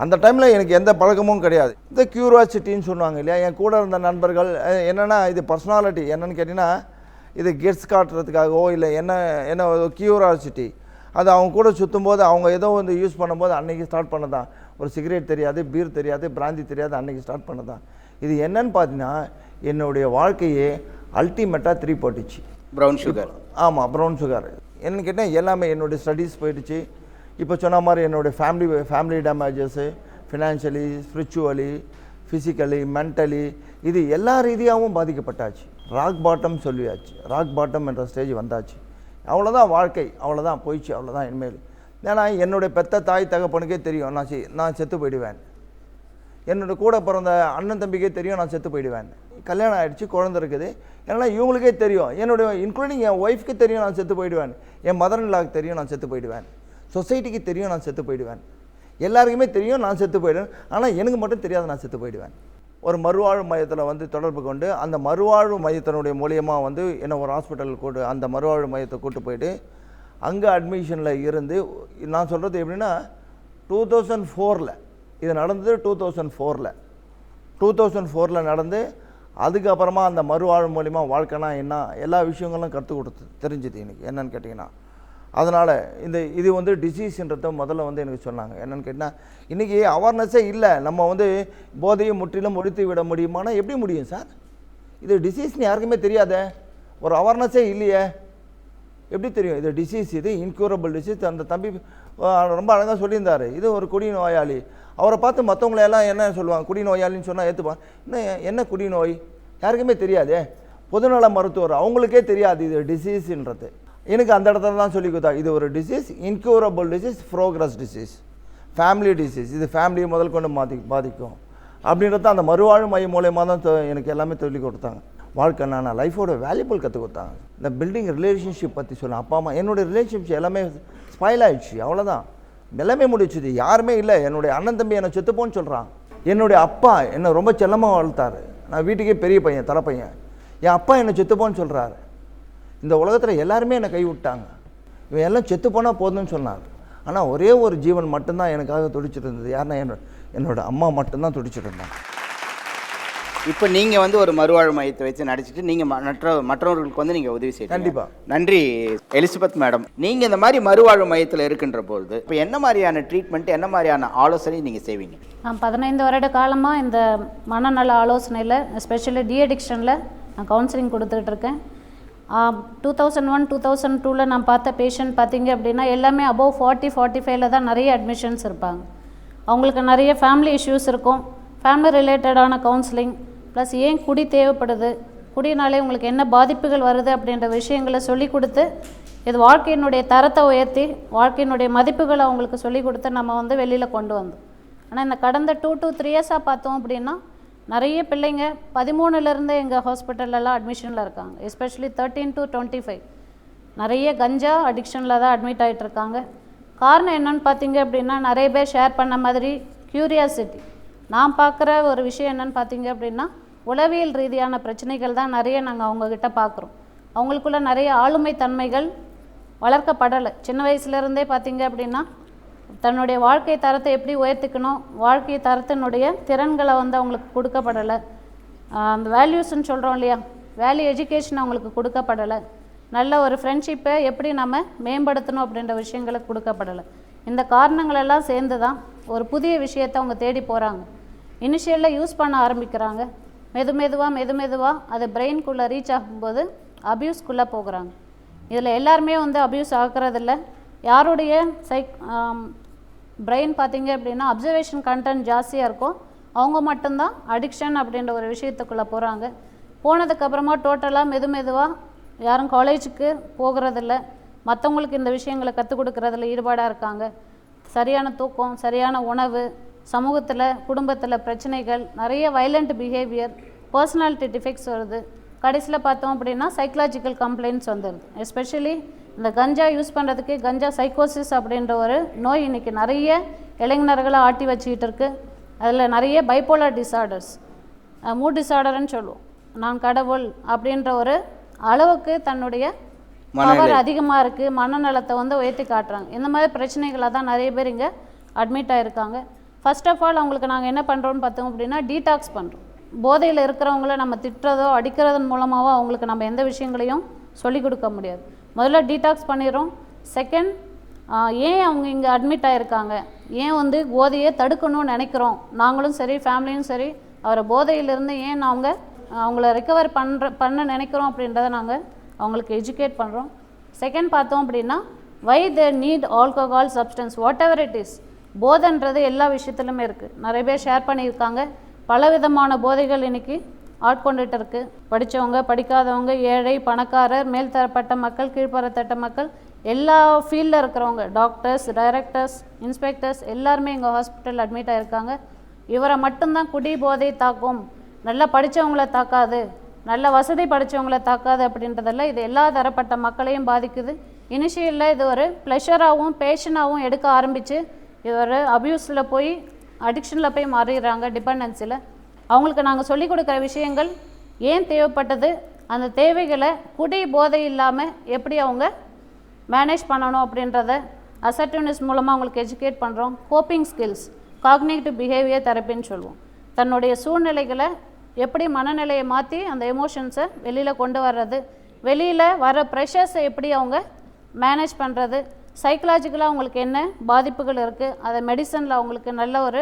அந்த டைமில் எனக்கு எந்த பழக்கமும் கிடையாது. இந்த க்யூரியாசிட்டின்னு சொன்னாங்க இல்லையா, என் கூட இருந்த நண்பர்கள் என்னென்னா இது பர்சனாலிட்டி என்னென்னு கேட்டிங்கன்னா இது கெட்ஸ் காட்டுறதுக்காகவோ இல்லை என்ன க்யூரியாசிட்டி அது அவங்க கூட சுற்றும்போது அவங்க ஏதோ வந்து யூஸ் பண்ணும்போது அன்றைக்கி ஸ்டார்ட் பண்ணதான். ஒரு சிகரெட் தெரியாது, பீர் தெரியாது, பிராந்தி தெரியாது, அன்றைக்கி ஸ்டார்ட் பண்ணதான். இது என்னன்னு பார்த்தீங்கன்னா என்னுடைய வாழ்க்கையே அல்டிமேட்டாக 3 போட்டுச்சு. Brown sugar. ஆமாம், ப்ரௌன் சுகர். என்னன்னு கேட்டால் எல்லாமே என்னுடைய ஸ்டடீஸ் போயிடுச்சு. இப்போ சொன்ன மாதிரி என்னுடைய family damages, financially, spiritually, physically, mentally, இது எல்லா ரீதியாகவும் பாதிக்கப்பட்டாச்சு. ராக் பாட்டம் சொல்லியாச்சு. ராக் பாட்டம் என்ற ஸ்டேஜ் வந்தாச்சு. அவ்வளோதான் வாழ்க்கை, அவ்வளோதான் போயிடுச்சு, அவ்வளோதான் இனிமேல். ஏன்னா என்னுடைய பெத்த தாய் தகப்பனுக்கே தெரியும் நான் செத்து போயிடுவேன். என்னோடய கூட பிறந்த அண்ணன் தம்பிக்கே தெரியும் நான் செத்து போயிடுவேன். கல்யாணம் ஆகிடுச்சு, குழந்தை இருக்குது. ஏன்னா இவங்களுக்கே தெரியும், என்னுடைய இன்க்ளூடிங் என் ஒய்ஃப்க்கு தெரியும் நான் செத்து போயிடுவேன். என் மதர்-இன்-லாவுக்கு தெரியும் நான் செத்து போயிடுவேன். சொசைட்டிக்கு தெரியும் நான் செத்து போயிடுவேன். எல்லாருக்குமே தெரியும் நான் செத்து போயிடுவேன். ஆனால் எனக்கு மட்டும் தெரியாது நான் செத்து போயிடுவேன். ஒரு மறுவாழ்வு மையத்தில் வந்து தொடர்பு கொண்டு அந்த மறுவாழ்வு மையத்தினுடைய மூலியமாக வந்து என்ன ஒரு ஹாஸ்பிட்டலுக்கு அந்த மறுவாழ்வு மையத்தை கூட்டு போயிட்டு அங்கே அட்மிஷனில் இருந்து நான் சொல்கிறது எப்படின்னா 2004 இது நடந்தது. 2004 நடந்து அதுக்கப்புறமா அந்த மறுவாழ்வு மூலிமா வாழ்க்கைனா என்ன எல்லா விஷயங்களும் கற்றுக் கொடுத்து தெரிஞ்சுது எனக்கு. என்னென்னு கேட்டிங்கன்னா அதனால் இது வந்து டிசீஸ்ன்றத முதல்ல வந்து எனக்கு சொன்னாங்க. என்னென்னு கேட்டால் இன்றைக்கி அவேர்னஸே இல்லை. நம்ம வந்து போதையை முற்றிலும் ஒழித்து விட முடியுமானா எப்படி முடியும் சார்? இது டிசீஸ்னு யாருக்குமே தெரியாதே, ஒரு அவேர்னஸே இல்லையே, எப்படி தெரியும் இது டிசீஸ்? இது இன்க்யூரபிள் டிசீஸ். அந்த தம்பி ரொம்ப அழகாக சொல்லியிருந்தார். இது ஒரு குடிநோயாளி. அவரை பார்த்து மற்றவங்களெல்லாம் என்ன சொல்லுவாங்க, குடிநோயாளின்னு சொன்னால் ஏற்றுப்பான். என்ன குடிநோய் யாருக்குமே தெரியாதே. பொதுநல மருத்துவர் அவங்களுக்கே தெரியாது இது டிசீஸ்ன்றது. எனக்கு அந்த இடத்துல தான் சொல்லி கொடுத்தா இது ஒரு disease, incurable disease, progress disease, family disease. இது ஃபேமிலியை முதல் கொண்டு பாதிக்கும் அப்படின்றத அந்த மறுவாழ்வு மையம் மூலயமா தான் எனக்கு எல்லாமே சொல்லி கொடுத்தாங்க. வாழ்க்கை நான் லைஃபோட வேல்யூபிள் கற்றுக் கொடுத்தாங்க. இந்த பில்டிங் ரிலேஷன்ஷிப் பற்றி சொல்ல அப்பா அம்மா என்னுடைய ரிலேஷன்ஷிப் எல்லாமே ஸ்பாயில் ஆகிடுச்சு. அவ்வளோதான், எல்லாமே முடிச்சுது. யாருமே இல்லை. என்னுடைய அண்ணன் தம்பி என்னை செத்துப்போன்னு சொல்கிறான். என்னுடைய அப்பா என்னை ரொம்ப செல்லமாக வளர்த்தாரு. நான் வீட்டுக்கே பெரிய பையன், தலைப்பையன். என் அப்பா என்னை செத்துப்போன்னு சொல்கிறாரு. இந்த உலகத்தில் எல்லாருமே என்னை கைவிட்டாங்க. இவன் எல்லாம் செத்து போனால் போதும்னு சொன்னார். ஆனால் ஒரே ஒரு ஜீவன் மட்டும்தான் எனக்காக துடிச்சிட்டு இருந்தது. யாருன்னா என்னோடய அம்மா மட்டும்தான் துடிச்சிட்டு இருந்தாங்க. இப்போ நீங்கள் வந்து ஒரு மறுவாழ்வு மையத்தை வச்சு நடிச்சிட்டு நீங்கள் மற்றவர்களுக்கு வந்து நீங்கள் உதவி செய்ய கண்டிப்பாக. நன்றி எலிசபெத் மேடம். நீங்கள் இந்த மாதிரி மறுவாழ்வு மையத்தில் இருக்கின்ற பொழுது இப்போ என்ன மாதிரியான ட்ரீட்மெண்ட், என்ன மாதிரியான ஆலோசனை நீங்கள் செய்வீங்க? நான் 15 வருட காலமாக இந்த மனநல ஆலோசனையில், எஸ்பெஷலி டிஅடிக்ஷனில் நான் கவுன்சிலிங் கொடுத்துட்ருக்கேன். 2001 2002 நான் பார்த்த பேஷண்ட் பார்த்தீங்க அப்படின்னா எல்லாமே அபவ் 40-45 தான் நிறைய அட்மிஷன்ஸ் இருப்பாங்க. அவங்களுக்கு நிறைய ஃபேமிலி இஷ்யூஸ் இருக்கும், ஃபேமிலி ரிலேட்டடான கவுன்சிலிங், ப்ளஸ் ஏன் குடி தேவைப்படுது, குடினாலே உங்களுக்கு என்ன பாதிப்புகள் வருது அப்படின்ற விஷயங்களை சொல்லி கொடுத்து இது வாழ்க்கையினுடைய தரத்தை உயர்த்தி வாழ்க்கையினுடைய மதிப்புகளை அவங்களுக்கு சொல்லி கொடுத்து நம்ம வந்து வெளியில் கொண்டு வந்தோம். ஆனால் இந்த கடந்த 2 to 3 இயர்ஸாக பார்த்தோம் அப்படின்னா நிறைய பிள்ளைங்க 13லேருந்து எங்கள் ஹாஸ்பிட்டலெல்லாம் அட்மிஷனில் இருக்காங்க. எஸ்பெஷலி 13 to 25 நிறைய கஞ்சா அடிக்ஷனில் தான் அட்மிட் ஆகிட்டு இருக்காங்க. காரணம் என்னன்னு பார்த்தீங்க அப்படின்னா நிறைய பேர் ஷேர் பண்ண மாதிரி க்யூரியாசிட்டி. நான் பார்க்குற ஒரு விஷயம் என்னென்னு பார்த்தீங்க அப்படின்னா உளவியல் ரீதியான பிரச்சனைகள் தான் நிறைய நாங்கள் அவங்கக்கிட்ட பார்க்குறோம். அவங்களுக்குள்ள நிறைய ஆளுமை தன்மைகள் வளர்க்கப்படலை. சின்ன வயசுலேருந்தே பார்த்தீங்க அப்படின்னா தன்னுடைய வாழ்க்கை தரத்தை எப்படி உயர்த்திக்கணும், வாழ்க்கை தரத்தினுடைய திறன்களை வந்து அவங்களுக்கு கொடுக்கப்படலை. அந்த வேல்யூஸ்ன்னு சொல்கிறோம் இல்லையா, வேல்யூ எஜுகேஷன் அவங்களுக்கு கொடுக்கப்படலை. நல்ல ஒரு ஃப்ரெண்ட்ஷிப்பை எப்படி நம்ம மேம்படுத்தணும் அப்படின்ற விஷயங்களுக்கு கொடுக்கப்படலை. இந்த காரணங்களெல்லாம் சேர்ந்து தான் ஒரு புதிய விஷயத்தை அவங்க தேடி போகிறாங்க. இனிஷியலில் யூஸ் பண்ண ஆரம்பிக்கிறாங்க. மெதுவாக அது பிரெயின்குள்ளே ரீச் ஆகும்போது அப்யூஸ்க்குள்ளே போகிறாங்க. இதில் எல்லாருமே வந்து அப்யூஸ் ஆகிறதில்ல. யாருடைய பிரெயின் பார்த்தீங்க அப்படின்னா அப்சர்வேஷன் கண்டென்ட் ஜாஸ்தியாக இருக்கும், அவங்க மட்டும்தான் அடிக்ஷன் அப்படின்ற ஒரு விஷயத்துக்குள்ளே போகிறாங்க. போனதுக்கப்புறமா டோட்டலாக மெதுவாக யாரும் காலேஜுக்கு போகிறதில்ல, மற்றவங்களுக்கு இந்த விஷயங்களை கற்றுக் கொடுக்குறதுல ஈடுபாடாக இருக்காங்க. சரியான தூக்கம், சரியான உணவு, சமூகத்தில் குடும்பத்தில் பிரச்சனைகள், நிறைய வைலண்ட் பிஹேவியர், பர்சனாலிட்டி டிஃபெக்ட்ஸ் வருது. கடைசியில் பார்த்தோம் அப்படின்னா சைக்கலாஜிக்கல் கம்ப்ளைண்ட்ஸ் வந்துடுது. எஸ்பெஷலி இந்த கஞ்சா யூஸ் பண்ணுறதுக்கு கஞ்சா சைக்கோசிஸ் அப்படின்ற ஒரு நோய் இன்றைக்கி நிறைய இளைஞர்களை ஆட்டி வச்சுக்கிட்டு இருக்குது. அதில் நிறைய பைப்போலார் டிசார்டர்ஸ், மூட் டிசார்டர்னு சொல்லுவோம், நான் கடவுள் அப்படின்ற ஒரு அளவுக்கு தன்னுடைய பவர் அதிகமாக இருக்குது, மனநலத்தை வந்து உயர்த்தி காட்டுறாங்க. இந்த மாதிரி பிரச்சனைகளாக தான் நிறைய பேர் இங்கே அட்மிட் ஆகிருக்காங்க. ஃபர்ஸ்ட் ஆஃப் ஆல் அவங்களுக்கு நாங்கள் என்ன பண்ணுறோன்னு பார்த்தோம் அப்படின்னா டீடாக்ஸ் பண்ணுறோம். போதையில் இருக்கிறவங்கள நம்ம திட்டுறதோ அடிக்கிறதன் மூலமாகவோ அவங்களுக்கு நம்ம எந்த விஷயங்களையும் சொல்லிக் கொடுக்க முடியாது. முதல்ல டீடாக்ஸ் பண்ணிடுறோம். செகண்ட், ஏன் அவங்க இங்கே அட்மிட் ஆகிருக்காங்க, ஏன் வந்து போதையை தடுக்கணும்னு நினைக்கிறோம், நாங்களும் சரி ஃபேமிலியும் சரி அவரை போதையிலிருந்து ஏன் அவங்கள ரெக்கவர் பண்ண நினைக்கிறோம் அப்படின்றத நாங்கள் அவங்களுக்கு எஜுகேட் பண்ணுறோம். செகண்ட் பார்த்தோம் அப்படின்னா why they need alcohol substance whatever it is. போதைன்றது எல்லா விஷயத்துலையுமே இருக்குது. நிறைய பேர் ஷேர் பண்ணியிருக்காங்க. பலவிதமான போதைகள் இன்றைக்கி ஆட்கொண்டுட்டு இருக்குது. படித்தவங்க, படிக்காதவங்க, ஏழை, பணக்காரர், மேல்தரப்பட்ட மக்கள், கீழ்த்தரப்பட்ட மக்கள், எல்லா ஃபீல்டில் இருக்கிறவங்க, டாக்டர்ஸ், டைரக்டர்ஸ், இன்ஸ்பெக்டர்ஸ் எல்லாருமே எங்கள் ஹாஸ்பிட்டல் அட்மிட் ஆகிருக்காங்க. இவரை மட்டும்தான் குடி போதை தாக்கும், நல்லா படித்தவங்கள தாக்காது, நல்ல வசதி படித்தவங்கள தாக்காது அப்படின்றதெல்லாம் இது எல்லா தரப்பட்ட மக்களையும் பாதிக்குது. இனிஷியலில் இது ஒரு ப்ளஷராகவும் பேஷனாகவும் எடுக்க ஆரம்பித்து இது ஒரு அப்யூஸில் போய் அடிக்ஷனில் போய் மாறிடுறாங்க, டிபெண்டன்சியில். அவங்களுக்கு நாங்கள் சொல்லிக் கொடுக்குற விஷயங்கள் ஏன் தேவைப்பட்டது, அந்த தேவைகளை குடி போதை இல்லாமல் எப்படி அவங்க மேனேஜ் பண்ணணும் அப்படின்றத அசர்டிவ்னஸ் மூலமாக அவங்களுக்கு எஜுகேட் பண்ணுறோம். கோப்பிங் ஸ்கில்ஸ், காக்னிட்டிவ் பிஹேவியர் தெரப்பின்னு சொல்லுவோம். தன்னுடைய சூழ்நிலைகளை எப்படி மனநிலையை மாற்றி அந்த எமோஷன்ஸை வெளியில் கொண்டு வர்றது, வெளியில் வர ப்ரெஷர்ஸை எப்படி அவங்க மேனேஜ் பண்ணுறது, சைக்கலாஜிக்கலாக அவங்களுக்கு என்ன பாதிப்புகள் இருக்குது, அதை மெடிசனில் அவங்களுக்கு நல்ல ஒரு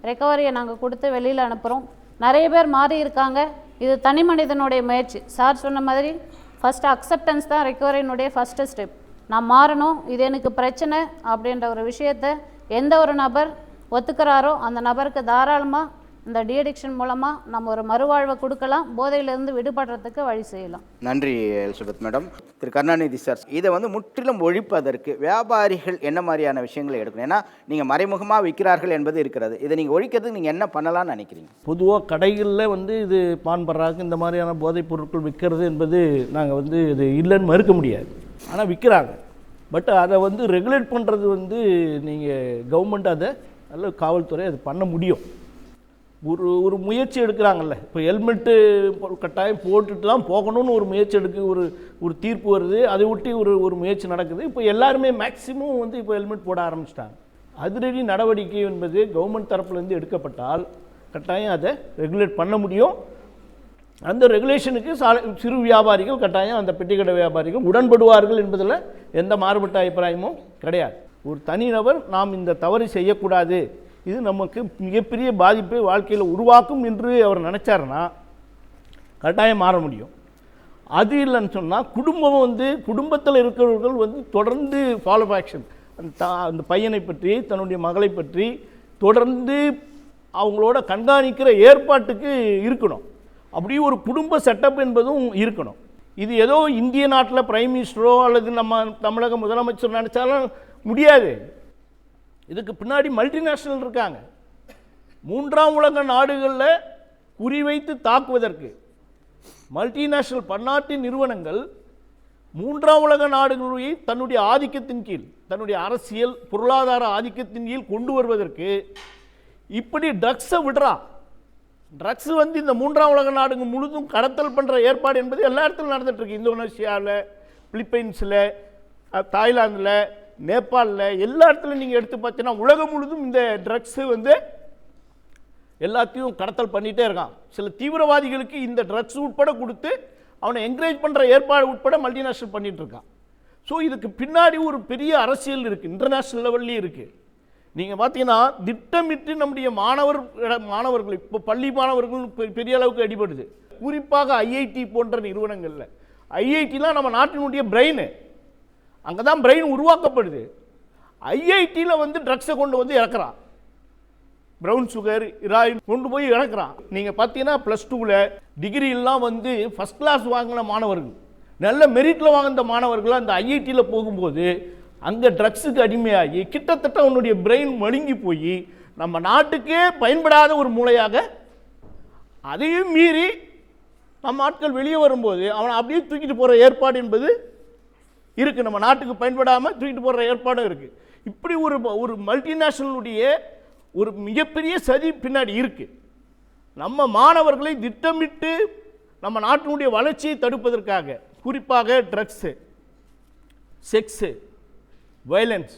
ரெக்கவரியை நாங்கள் கொடுத்து வெளியில் அனுப்புகிறோம். நிறைய பேர் மாறி இருக்காங்க. இது தனி மனிதனுடைய முயற்சி. சார் சொன்ன மாதிரி ஃபஸ்ட்டு அக்செப்டன்ஸ் தான் ரெக்கவரியினுடைய ஃபஸ்ட்டு ஸ்டெப். நான் மாறணும், இது எனக்கு பிரச்சனை அப்படின்ற ஒரு விஷயத்தை எந்த ஒரு நபர் ஒத்துக்கிறாரோ அந்த நபருக்கு தாராளமாக இந்த டிஅடிக்ஷன் மூலமாக நம்ம ஒரு மறுவாழ்வை கொடுக்கலாம், போதையிலிருந்து விடுபடுறதுக்கு வழி செய்யலாம். நன்றி எலிசபெத் மேடம். திரு கருணாநிதி சார், இதை வந்து முற்றிலும் ஒழிப்பதற்கு வியாபாரிகள் என்ன மாதிரியான விஷயங்களை எடுக்கணும்? ஏன்னா நீங்கள் மறைமுகமாக விற்கிறார்கள் என்பது இருக்கிறது, இதை நீங்கள் ஒழிக்கிறதுக்கு நீங்கள் என்ன பண்ணலாம்னு நினைக்கிறீங்க? பொதுவாக கடைகளில் வந்து இது பான் பராக்கு இந்த மாதிரியான போதைப் பொருட்கள் விற்கிறது என்பது நாங்கள் வந்து இது இல்லைன்னு மறுக்க முடியாது. ஆனால் விற்கிறாங்க. பட் அதை வந்து ரெகுலேட் பண்ணுறது வந்து நீங்கள் கவர்மெண்ட் அதை நல்ல காவல்துறை அது பண்ண முடியும். ஒரு முயற்சி எடுக்கிறாங்கல்ல. இப்போ ஹெல்மெட்டு கட்டாயம் போட்டுட்டு தான் போகணும்னு ஒரு முயற்சி ஒரு தீர்ப்பு வருது, அதை ஒட்டி ஒரு முயற்சி நடக்குது. இப்போ எல்லாருமே மேக்சிமம் வந்து இப்போ ஹெல்மெட் போட ஆரம்பிச்சிட்டாங்க. அதிரடி நடவடிக்கை என்பது கவர்மெண்ட் தரப்புலேருந்து எடுக்கப்பட்டால் கட்டாயம் அதை ரெகுலேட் பண்ண முடியும். அந்த ரெகுலேஷனுக்கு சிறு வியாபாரிகள் கட்டாயம், அந்த பெட்டிக்கடை வியாபாரிகள் உடன்படுவார்கள் என்பதில் எந்த மாறுபட்ட அபிப்பிராயமும் கிடையாது. ஒரு தனிநபர் நாம் இந்த தவறு செய்யக்கூடாது, இது நமக்கு மிகப்பெரிய பாதிப்பை வாழ்க்கையில் உருவாக்கும் என்று அவர் நினச்சாருன்னா கட்டாயம் மாற முடியும். அது இல்லைன்னு சொன்னால் குடும்பம் வந்து குடும்பத்தில் இருக்கிறவர்கள் வந்து தொடர்ந்து ஃபாலோ ஆக்ஷன் அந்த பையனை பற்றி தன்னுடைய மகளை பற்றி தொடர்ந்து அவங்களோட கண்காணிக்கிற ஏற்பாட்டுக்கு இருக்கணும். அப்படி ஒரு குடும்ப செட்டப் என்பதும் இருக்கணும். இது ஏதோ இந்திய நாட்டில் பிரைம் மினிஸ்டரோ அல்லது நம்ம தமிழக முதலமைச்சர் நினச்சாலும் முடியாது. இதுக்கு பின்னாடி மல்டிநேஷ்னல் இருக்காங்க. மூன்றாம் உலக நாடுகளில் குறிவைத்து தாக்குவதற்கு மல்டிநேஷ்னல் பன்னாட்டு நிறுவனங்கள் மூன்றாம் உலக நாடுகளை தன்னுடைய ஆதிக்கத்தின் கீழ், தன்னுடைய அரசியல் பொருளாதார ஆதிக்கத்தின் கீழ் கொண்டு வருவதற்கு இப்படி ட்ரக்ஸை விடுறா. ட்ரக்ஸ் வந்து இந்த மூன்றாம் உலக நாடுங்க முழுதும் கடத்தல் பண்ணுற ஏற்பாடு என்பது எல்லா இடத்துலையும் நடந்துகிட்ருக்கு. இந்தோனேஷியாவில், பிலிப்பைன்ஸில், தாய்லாந்தில், நேபாளில் எல்லா இடத்துலையும் நீங்கள் எடுத்து பார்த்தீங்கன்னா உலகம் முழுதும் இந்த ட்ரக்ஸு வந்து எல்லாத்தையும் கடத்தல் பண்ணிகிட்டே இருக்கான். சில தீவிரவாதிகளுக்கு இந்த ட்ரக்ஸ் உட்பட கொடுத்து அவனை என்கரேஜ் பண்ணுற ஏற்பாடு உட்பட மல்டிநேஷ்னல் பண்ணிகிட்டு இருக்கான். ஸோ இதுக்கு பின்னாடி ஒரு பெரிய அரசியல் இருக்குது, இன்டர்நேஷ்னல் லெவல்லையும் இருக்குது. நீங்கள் பார்த்தீங்கன்னா திட்டமிட்டு நம்முடைய மாணவர்கள் இப்போ பள்ளி மாணவர்கள் பெரிய அளவுக்கு அடிபடுது. குறிப்பாக ஐஐடி போன்ற நிறுவனங்களில், ஐஐடிலாம் நம்ம நாட்டினுடைய பிரெயின், அங்கே தான் பிரெயின் உருவாக்கப்படுது. ஐஐடியில் வந்து ட்ரக்ஸை கொண்டு வந்து இறக்குறான், ப்ரௌன் சுகர், இராயின் கொண்டு போய் இறக்குறான். நீங்கள் பார்த்தீங்கன்னா +2ல் டிகிரிலாம் வந்து ஃபஸ்ட் கிளாஸ் வாங்கின மாணவர்கள், நல்ல மெரிட்டில் வாங்கின மாணவர்கள் அந்த ஐஐடியில் போகும்போது அங்கே ட்ரக்ஸுக்கு அடிமையாகி கிட்டத்தட்ட அவனுடைய பிரெயின் மழுங்கி போய் நம்ம நாட்டுக்கே பயன்படாத ஒரு மூளையாக, அதையும் மீறி நம்ம ஆட்கள் வெளியே வரும்போது அவனை அப்படியே தூக்கிட்டு போகிற ஏற்பாடு என்பது இருக்குது. நம்ம நாட்டுக்கு பயன்படாமல் தூக்கிட்டு போகிற ஏற்பாடும் இருக்குது. இப்படி ஒரு மல்டிநேஷ்னலுடைய ஒரு மிகப்பெரிய சதி பின்னாடி இருக்குது. நம்ம மாணவர்களை திட்டமிட்டு நம்ம நாட்டினுடைய வளர்ச்சியை தடுப்பதற்காக, குறிப்பாக ட்ரக்ஸு, செக்ஸு, வயலன்ஸ்,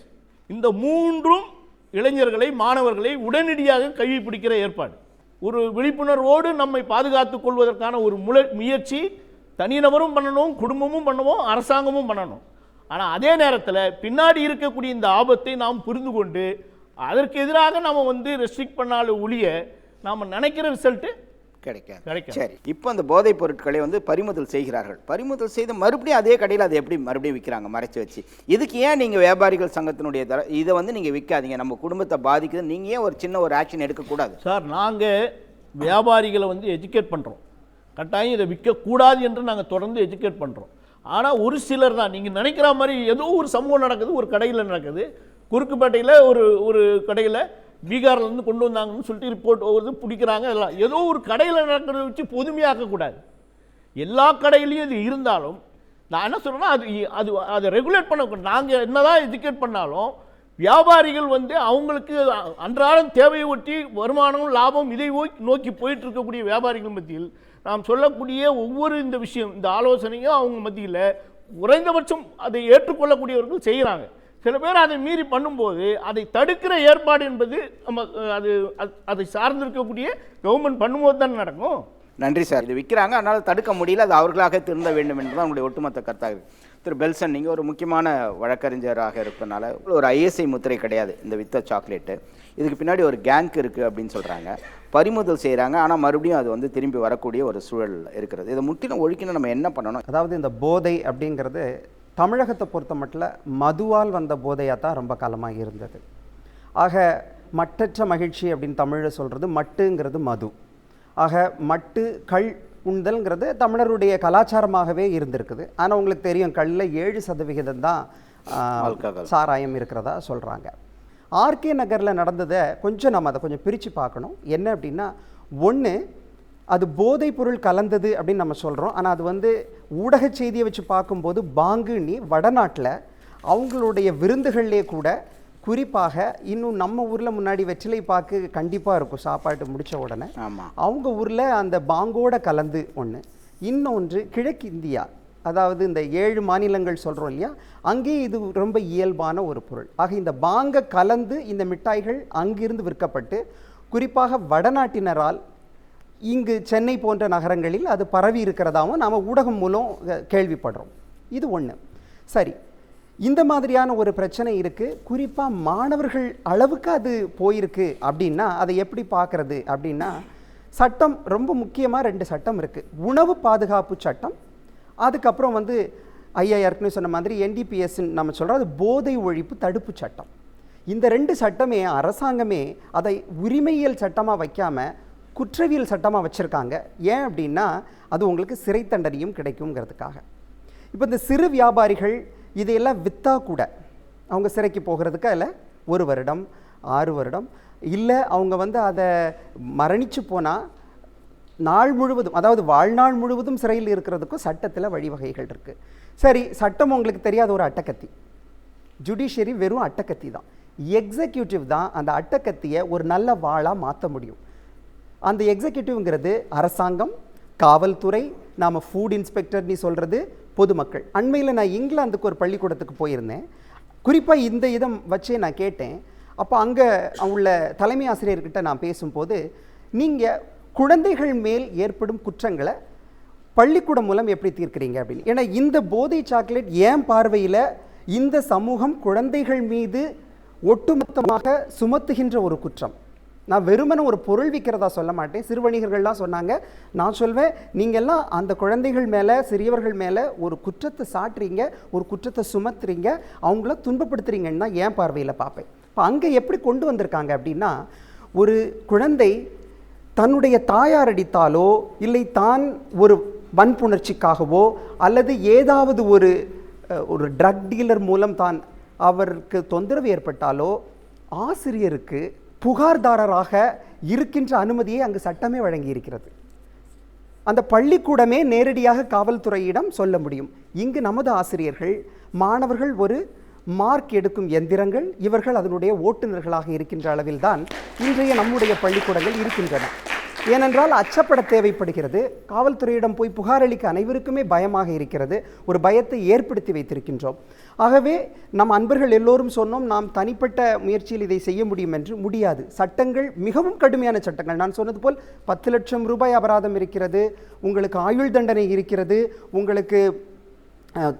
இந்த மூன்றும் இளைஞர்களை மாணவர்களை உடனடியாக கைவி பிடிக்கிற ஏற்பாடு. ஒரு விழிப்புணர்வோடு நம்மை பாதுகாத்துக் கொள்வதற்கான ஒரு முயற்சி தனிநபரும் பண்ணணும், குடும்பமும் பண்ணணும், அரசாங்கமும் பண்ணணும். ஆனால் அதே நேரத்தில் பின்னாடி இருக்கக்கூடிய இந்த ஆபத்தை நாம் புரிந்து கொண்டு அதற்கு எதிராக நாம் வந்து ரெஸ்ட்ரிக்ட் பண்ணாலும் ஒழிய நாம் நினைக்கிற ரிசல்ட்டு கிடைக்காது. சரி, இப்போ அந்த போதைப் பொருட்களை வந்து பறிமுதல் செய்கிறார்கள். பறிமுதல் செய்து மறுபடியும் அதே கடையில் அதை எப்படி மறுபடியும் விற்கிறாங்க மறைச்சி வச்சு? இதுக்கு ஏன் நீங்கள் வியாபாரிகள் சங்கத்தினுடைய இதை வந்து நீங்கள் விற்காதீங்க, நம்ம குடும்பத்தை பாதிக்குது, நீங்கள் ஏன் ஒரு சின்ன ஒரு ஆக்ஷன் எடுக்கக்கூடாது? சார், நாங்கள் வியாபாரிகளை வந்து எஜுகேட் பண்ணுறோம். கட்டாயம் இதை விற்கக்கூடாது என்று நாங்கள் தொடர்ந்து எஜுகேட் பண்ணுறோம். ஆனால் ஒரு சிலர் தான் நீங்கள் நினைக்கிற மாதிரி ஏதோ ஒரு சம்பவம் நடக்குது, ஒரு கடையில் நடக்குது, குறுக்குப்பேட்டையில் ஒரு கடையில் பீகார்லேருந்து கொண்டு வந்தாங்கன்னு சொல்லிட்டு ரிப்போர்ட் வருது, பிடிக்கிறாங்க. எல்லாம் ஏதோ ஒரு கடையில் நடக்கிறத வச்சு பொதுமையாக்கக்கூடாது. எல்லா கடையிலையும் இது இருந்தாலும் நான் என்ன சொல்கிறேன்னா அதை ரெகுலேட் பண்ணக்கூடாது. நாங்கள் என்ன தான் எஜுகேட் பண்ணாலும் வியாபாரிகள் வந்து அவங்களுக்கு அன்றாடம் தேவையை ஒட்டி வருமானம், லாபம் இதை நோக்கி போயிட்டு இருக்கக்கூடிய வியாபாரிகள் மத்தியில் நாம் சொல்லக்கூடிய ஒவ்வொரு இந்த விஷயம், இந்த ஆலோசனையும் அவங்க மத்தியில் குறைந்தபட்சம் அதை ஏற்றுக்கொள்ளக்கூடியவர்கள் செய்கிறாங்க. சில பேர் அதை மீறி பண்ணும்போது அதை தடுக்கிற ஏற்பாடு என்பது நம்ம அதை சார்ந்திருக்கக்கூடிய கவர்மெண்ட் பண்ணும்போது தான் நடக்கும். நன்றி சார். இது விற்கிறாங்க, அதனால் தடுக்க முடியல, அது அவர்களாக திருந்த வேண்டும் என்று தான் உங்களுடைய ஒட்டுமொத்த கருத்தாக இருக்குது. திரு பெல்சன், நீங்கள் ஒரு முக்கியமான வழக்கறிஞராக இருப்பதனால ஒரு ஐஎஸ்ஐ முத்திரை கிடையாது இந்த வித்த சாக்லேட்டு. இதுக்கு பின்னாடி ஒரு கேங்க் இருக்குது அப்படின்னு சொல்கிறாங்க. பறிமுதல் செய்கிறாங்க, ஆனால் மறுபடியும் அது வந்து திரும்பி வரக்கூடிய ஒரு சூழல் இருக்கிறது. இதை முற்றிலும் ஒழிக்கணும், நம்ம என்ன பண்ணணும்? அதாவது இந்த போதை அப்படிங்கிறது தமிழகத்தை பொறுத்த மட்டும் மதுவால் வந்த போதையாக தான் ரொம்ப காலமாக இருந்தது. ஆக மட்டற்ற மகிழ்ச்சி அப்படின்னு தமிழில் சொல்கிறது மட்டுங்கிறது மது. ஆக மட்டு கள் உண்தல்ங்கிறது தமிழருடைய கலாச்சாரமாகவே இருந்திருக்குது. ஆனால் உங்களுக்கு தெரியும், கல்லில் 7% தான் சாராயம் இருக்கிறதா சொல்கிறாங்க. ஆர்கே நகரில் நடந்ததை கொஞ்சம் நம்ம அதை கொஞ்சம் பிரித்து பார்க்கணும். என்ன அப்படின்னா, ஒன்று அது போதைப் பொருள் கலந்தது அப்படின்னு நம்ம சொல்கிறோம். ஆனால் அது வந்து ஊடக செய்தியை வச்சு பார்க்கும்போது பாங்குன்னு வடநாட்டில் அவங்களுடைய விருந்துகள்லேயே கூட குறிப்பாக இன்னும் நம்ம ஊரில் முன்னாடி வெற்றிலை பாக்கு கண்டிப்பாக இருக்கும் சாப்பாட்டு முடித்த உடனே. அவங்க ஊரில் அந்த பாங்கோட கலந்து ஒன்று. இன்னொன்று கிழக்கு இந்தியா, அதாவது இந்த 7 மாநிலங்கள் சொல்கிறோம் இல்லையா, அங்கேயே இது ரொம்ப இயல்பான ஒரு பொருள். ஆக இந்த பாங்கை கலந்து இந்த மிட்டாய்கள் அங்கிருந்து விற்கப்பட்டு குறிப்பாக வடநாட்டினரால் இங்கு சென்னை போன்ற நகரங்களில் அது பரவி இருக்கிறதாகவும் நாம் ஊடகம் மூலம் கேள்விப்படுறோம். இது ஒன்று. சரி, இந்த மாதிரியான ஒரு பிரச்சனை இருக்குது. குறிப்பாக மாணவர்கள் அளவுக்கு அது போயிருக்கு அப்படின்னா அதை எப்படி பார்க்குறது அப்படின்னா, சட்டம் ரொம்ப முக்கியமாக 2 சட்டம் இருக்குது. உணவு பாதுகாப்பு சட்டம், அதுக்கப்புறம் வந்து ஐயா ஏற்கனவே சொன்ன மாதிரி NDPSன்னு நம்ம சொல்கிறோம், அது போதை ஒழிப்பு தடுப்பு சட்டம். இந்த 2 சட்டமே அரசாங்கமே அதை உரிமையியல் சட்டமாக வைக்காமல் குற்றவியல் சட்டமாக வச்சுருக்காங்க. ஏன் அப்படின்னா அது உங்களுக்கு சிறை தண்டனையும் கிடைக்குங்கிறதுக்காக. இப்போ இந்த சிறு வியாபாரிகள் இதையெல்லாம் விற்றா கூட அவங்க சிறைக்கு போகிறதுக்கு அதில் 1 வருடம் 6 வருடம், இல்லை அவங்க வந்து அதை மரணித்து போனால் நாள் முழுவதும், அதாவது வாழ்நாள் முழுவதும் சிறையில் இருக்கிறதுக்கும் சட்டத்தில் வழிவகைகள் இருக்குது. சரி, சட்டம் உங்களுக்கு தெரியாத ஒரு அட்டக்கத்தி, ஜுடிஷியரி வெறும் அட்டக்கத்தி தான். எக்ஸிக்யூட்டிவ் தான் அந்த அட்டக்கத்தியை ஒரு நல்ல வாளாக மாற்ற முடியும். அந்த எக்ஸிக்யூட்டிவ்ங்கிறது அரசாங்கம், காவல்துறை, நாம் ஃபுட் இன்ஸ்பெக்டர் நீ சொல்கிறது பொதுமக்கள். அண்மையில் நான் இங்கிலாந்துக்கு ஒரு பள்ளிக்கூடத்துக்கு போயிருந்தேன். குறிப்பாக இந்த இதை வச்சே நான் கேட்டேன். அப்போ அங்கே உள்ள தலைமை ஆசிரியர்கிட்ட நான் பேசும்போது, நீங்கள் குழந்தைகள் மேல் ஏற்படும் குற்றங்களை பள்ளிக்கூடம் மூலம் எப்படி தீர்க்கிறீங்க அப்படின்னு. ஏன்னா இந்த போதை சாக்லேட் ஏன் பார்வையில் இந்த சமூகம் குழந்தைகள் மீது ஒட்டுமொத்தமாக சுமத்துகின்ற ஒரு குற்றம். நான் வெறுமனே ஒரு பொருள் விற்கிறதா சொல்ல மாட்டேன். சிறு வணிகர்கள்லாம் சொன்னாங்க, நான் சொல்வேன் நீங்கள்லாம் அந்த குழந்தைகள் மேலே, சிறியவர்கள் மேலே ஒரு குற்றத்தை சாட்டுறீங்க, ஒரு குற்றத்தை சுமத்துறீங்க, அவங்கள துன்பப்படுத்துறீங்கன்னு தான் ஏன் பார்வையில் பார்ப்பேன். இப்போ அங்கே எப்படி கொண்டு வந்திருக்காங்க அப்படின்னா, ஒரு குழந்தை தன்னுடைய தாயார் அடித்தாலோ இல்லை தான் ஒரு வன்புணர்ச்சிக்காகவோ அல்லது ஏதாவது ஒரு ட்ரக் டீலர் மூலம் தான் அவருக்கு தொந்தரவு ஏற்பட்டாலோ ஆசிரியருக்கு புகார்தாரராக இருக்கின்ற அனுமதியை அங்கு சட்டமே வழங்கி இருக்கிறது. அந்த பள்ளிக்கூடமே நேரடியாக காவல்துறையிடம் சொல்ல முடியும். இங்கு நமது ஆசிரியர்கள் மாணவர்கள் ஒரு மார்க் எடுக்கும் எந்திரங்கள், இவர்கள் அதனுடைய ஓட்டுநர்களாக இருக்கின்ற அளவில் தான் இன்றைய நம்முடைய பள்ளிக்கூடங்கள் இருக்கின்றன. ஏனென்றால் அச்சப்பட தேவைப்படுகிறது. காவல்துறையிடம் போய் புகார் அளிக்க அனைவருக்குமே பயமாக இருக்கிறது. ஒரு பயத்தை ஏற்படுத்தி வைத்திருக்கின்றோம். ஆகவே நம் அன்பர்கள் எல்லோரும் சொன்னோம், நாம் தனிப்பட்ட முயற்சியில் இதை செய்ய முடியும் என்று. முடியாது. சட்டங்கள் மிகவும் கடுமையான சட்டங்கள். நான் சொன்னது போல் 10 லட்சம் ரூபாய் அபராதம் இருக்கிறது, உங்களுக்கு ஆயுள் தண்டனை இருக்கிறது, உங்களுக்கு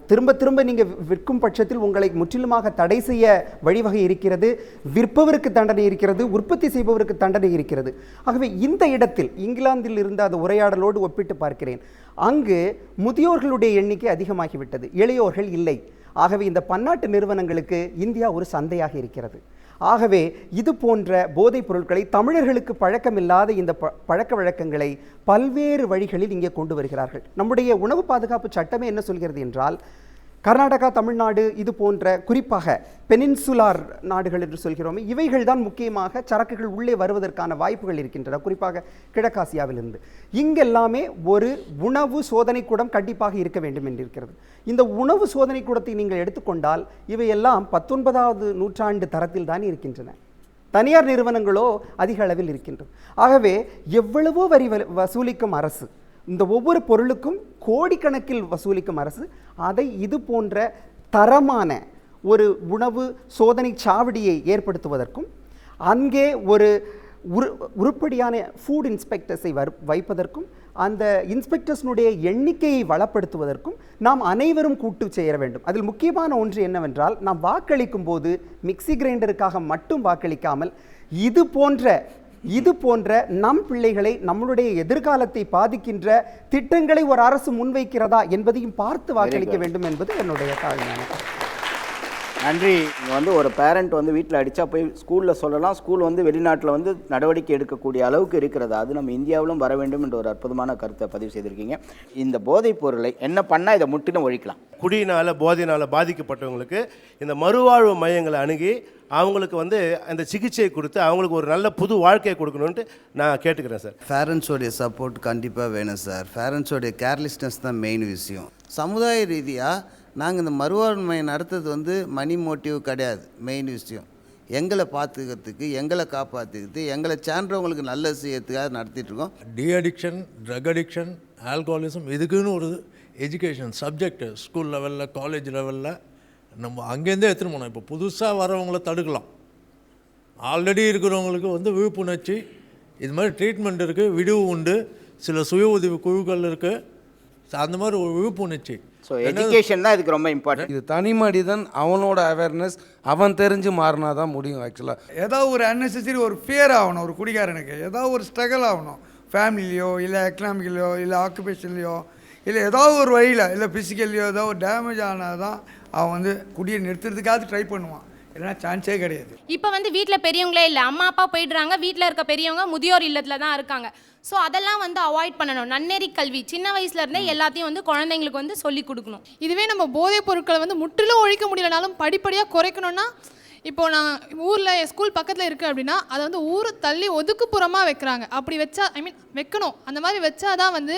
திரும்ப திரும்ப நீங்கள் விற்கும் பட்சத்தில் உங்களை முற்றிலுமாக தடை செய்ய வழிவகை இருக்கிறது, விற்பவருக்கு தண்டனை இருக்கிறது, உற்பத்தி செய்பவருக்கு தண்டனை இருக்கிறது. ஆகவே இந்த இடத்தில் இங்கிலாந்தில் இருந்த அந்த உரையாடலோடு ஒப்பிட்டு பார்க்கிறேன். அங்கு முதியோர்களுடைய எண்ணிக்கை அதிகமாகிவிட்டது, இளையோர்கள் இல்லை. ஆகவே இந்த பன்னாட்டு நிறுவனங்களுக்கு இந்தியா ஒரு சந்தையாக இருக்கிறது. ஆகவே இது போன்ற போதைப் பொருட்களை, தமிழர்களுக்கு பழக்கமில்லாத இந்த பழக்க வழக்கங்களை பல்வேறு வழிகளில் இங்கே கொண்டு வருகிறார்கள். நம்முடைய உணவு பாதுகாப்பு சட்டமே என்ன சொல்கிறது என்றால், கர்நாடகா, தமிழ்நாடு, இது போன்ற குறிப்பாக பெனின்சுலார் நாடுகள் என்று சொல்கிறோமே, இவைகள் தான் முக்கியமாக சரக்குகள் உள்ளே வருவதற்கான வாய்ப்புகள் இருக்கின்றன, குறிப்பாக கிழக்காசியாவிலிருந்து. இங்கெல்லாமே ஒரு உணவு சோதனை கூடம் கண்டிப்பாக இருக்க வேண்டும் என்றிருக்கிறது. இந்த உணவு சோதனை கூடத்தை நீங்கள் எடுத்துக்கொண்டால் இவையெல்லாம் 19வது நூற்றாண்டு தரத்தில் தான் இருக்கின்றன. தனியார் நிறுவனங்களோ அதிக அளவில் இருக்கின்றன. ஆகவே எவ்வளவோ வரி வசூலிக்கும் அரசு, இந்த ஒவ்வொரு பொருளுக்கும் கோடிக்கணக்கில் வசூலிக்கும் அரசு, அதை இது போன்ற தரமான ஒரு உணவு சோதனை சாவடியை ஏற்படுத்துவதற்கும், அங்கே ஒரு உருப்படியான ஃபுட் இன்ஸ்பெக்டர்ஸை வைப்பதற்கும், அந்த இன்ஸ்பெக்டர்ஸ்னுடைய எண்ணிக்கையை வளப்படுத்துவதற்கும் நாம் அனைவரும் கூட்டு சேர வேண்டும். அதில் முக்கியமான ஒன்று என்னவென்றால், நாம் வாக்களிக்கும் போது மிக்சி கிரைண்டருக்காக மட்டும் வாக்களிக்காமல் இது போன்ற நம் பிள்ளைகளை, நம்மளுடைய எதிர்காலத்தை பாதிக்கின்ற திட்டங்களை ஒரு அரசு முன்வைக்கிறதா என்பதையும் பார்த்து வாக்களிக்க வேண்டும் என்பது என்னுடைய தாழ்மையான. நன்றி. நீங்கள் ஒரு பேரண்ட் வீட்டில் அடித்தா போய் ஸ்கூலில் சொல்லலாம், ஸ்கூல் வெளிநாட்டில் நடவடிக்கை எடுக்கக்கூடிய அளவுக்கு இருக்கிறது. அது நம்ம இந்தியாவிலும் வர வேண்டும் என்ற ஒரு அற்புதமான கருத்தை பதிவு செய்திருக்கீங்க. இந்த போதைப் பொருளை என்ன பண்ணால் இதை முற்றிலும் ஒழிக்கலாம்? குடியினால் போதையினால் பாதிக்கப்பட்டவங்களுக்கு இந்த மறுவாழ்வு மையங்களை அணுகி அவங்களுக்கு அந்த சிகிச்சை கொடுத்து அவங்களுக்கு ஒரு நல்ல புது வாழ்க்கையை கொடுக்கணுன்ட்டு நான் கேட்டுக்கிறேன் சார். பேரண்ட்ஸோடைய சப்போர்ட் கண்டிப்பாக வேணும் சார். பேரண்ட்ஸோடைய கேர்லெஸ்னஸ் தான் மெயின் விஷயம். சமுதாய ரீதியாக நாங்கள் இந்த மறுவாழ்வு மையம் நடத்துறது மணி மோட்டிவ் கிடையாது. மெயின் விஷயம் எங்களை பார்த்துக்கிறதுக்கு, எங்களை காப்பாற்றிக்கிறதுக்கு, எங்களை சான்றவங்களுக்கு நல்ல செய்யறதுக்காக நடத்திட்டுருக்கோம். De addiction, drug addiction, alcoholism, இதுக்குன்னு ஒரு எஜுகேஷன் சப்ஜெக்ட் ஸ்கூல் லெவலில், காலேஜ் லெவலில் நம்ம அங்கேருந்தே எடுத்துகிட்டு போனோம். இப்போ புதுசாக வரவங்கள தடுக்கலாம். ஆல்ரெடி இருக்கிறவங்களுக்கு விழிப்புணர்ச்சி, இது மாதிரி ட்ரீட்மெண்ட் இருக்குது, விடுவு உண்டு, சில சுய உதவி குழுக்கள் இருக்குது, அந்த மாதிரி ஒரு விழிப்புணர்ச்சி. ஸோ எஜுகேஷன் தான் இதுக்கு ரொம்ப இம்பார்ட்டன்ட். இது தனி மனிதன் அவனோட அவேர்னஸ் அவன் தெரிஞ்சு மாறினா தான் முடியும். ஆக்சுவலாக ஏதாவது ஒரு அன்னெசரி ஒரு ஃபியர் ஆகணும் ஒரு குடிகாரனுக்கு, ஏதாவது ஒரு ஸ்ட்ரகிள் ஆகணும், ஃபேமிலிலையோ இல்லை எக்கனாமிக்கலையோ இல்லை ஆக்குபேஷன்லையோ. இல்லை ஏதாவது ஒரு வழியில் இல்லை ஃபிசிக்கல்லையோ ஏதோ ஒரு டேமேஜ் ஆனால் தான் அவன் வந்து குடியை நிறுத்துறதுக்காவது ட்ரை பண்ணுவான், இல்லைன்னா சான்ஸே கிடையாது. இப்போ வந்து வீட்டில் பெரியவங்களே இல்லை, அம்மா அப்பா போயிடுறாங்க, வீட்டில் இருக்க பெரியவங்க முதியோர் இல்லத்தில் தான் இருக்காங்க. ஸோ அதெல்லாம் வந்து அவாய்ட் பண்ணணும். நன்னெறி கல்வி சின்ன வயசுலேருந்தே எல்லாத்தையும் வந்து குழந்தைங்களுக்கு வந்து சொல்லி கொடுக்கணும். இதுவே நம்ம போதைப் பொருட்களை வந்து முற்றிலும் ஒழிக்க முடியலனாலும் படிப்படியாக குறைக்கணும்னா, இப்போ நான் ஊரில் ஸ்கூல் பக்கத்தில் இருக்குது அப்படின்னா அதை வந்து ஊரை தள்ளி ஒதுக்குப்புறமாக வைக்கிறாங்க. அப்படி வச்சா வைக்கணும். அந்த மாதிரி வச்சா தான் வந்து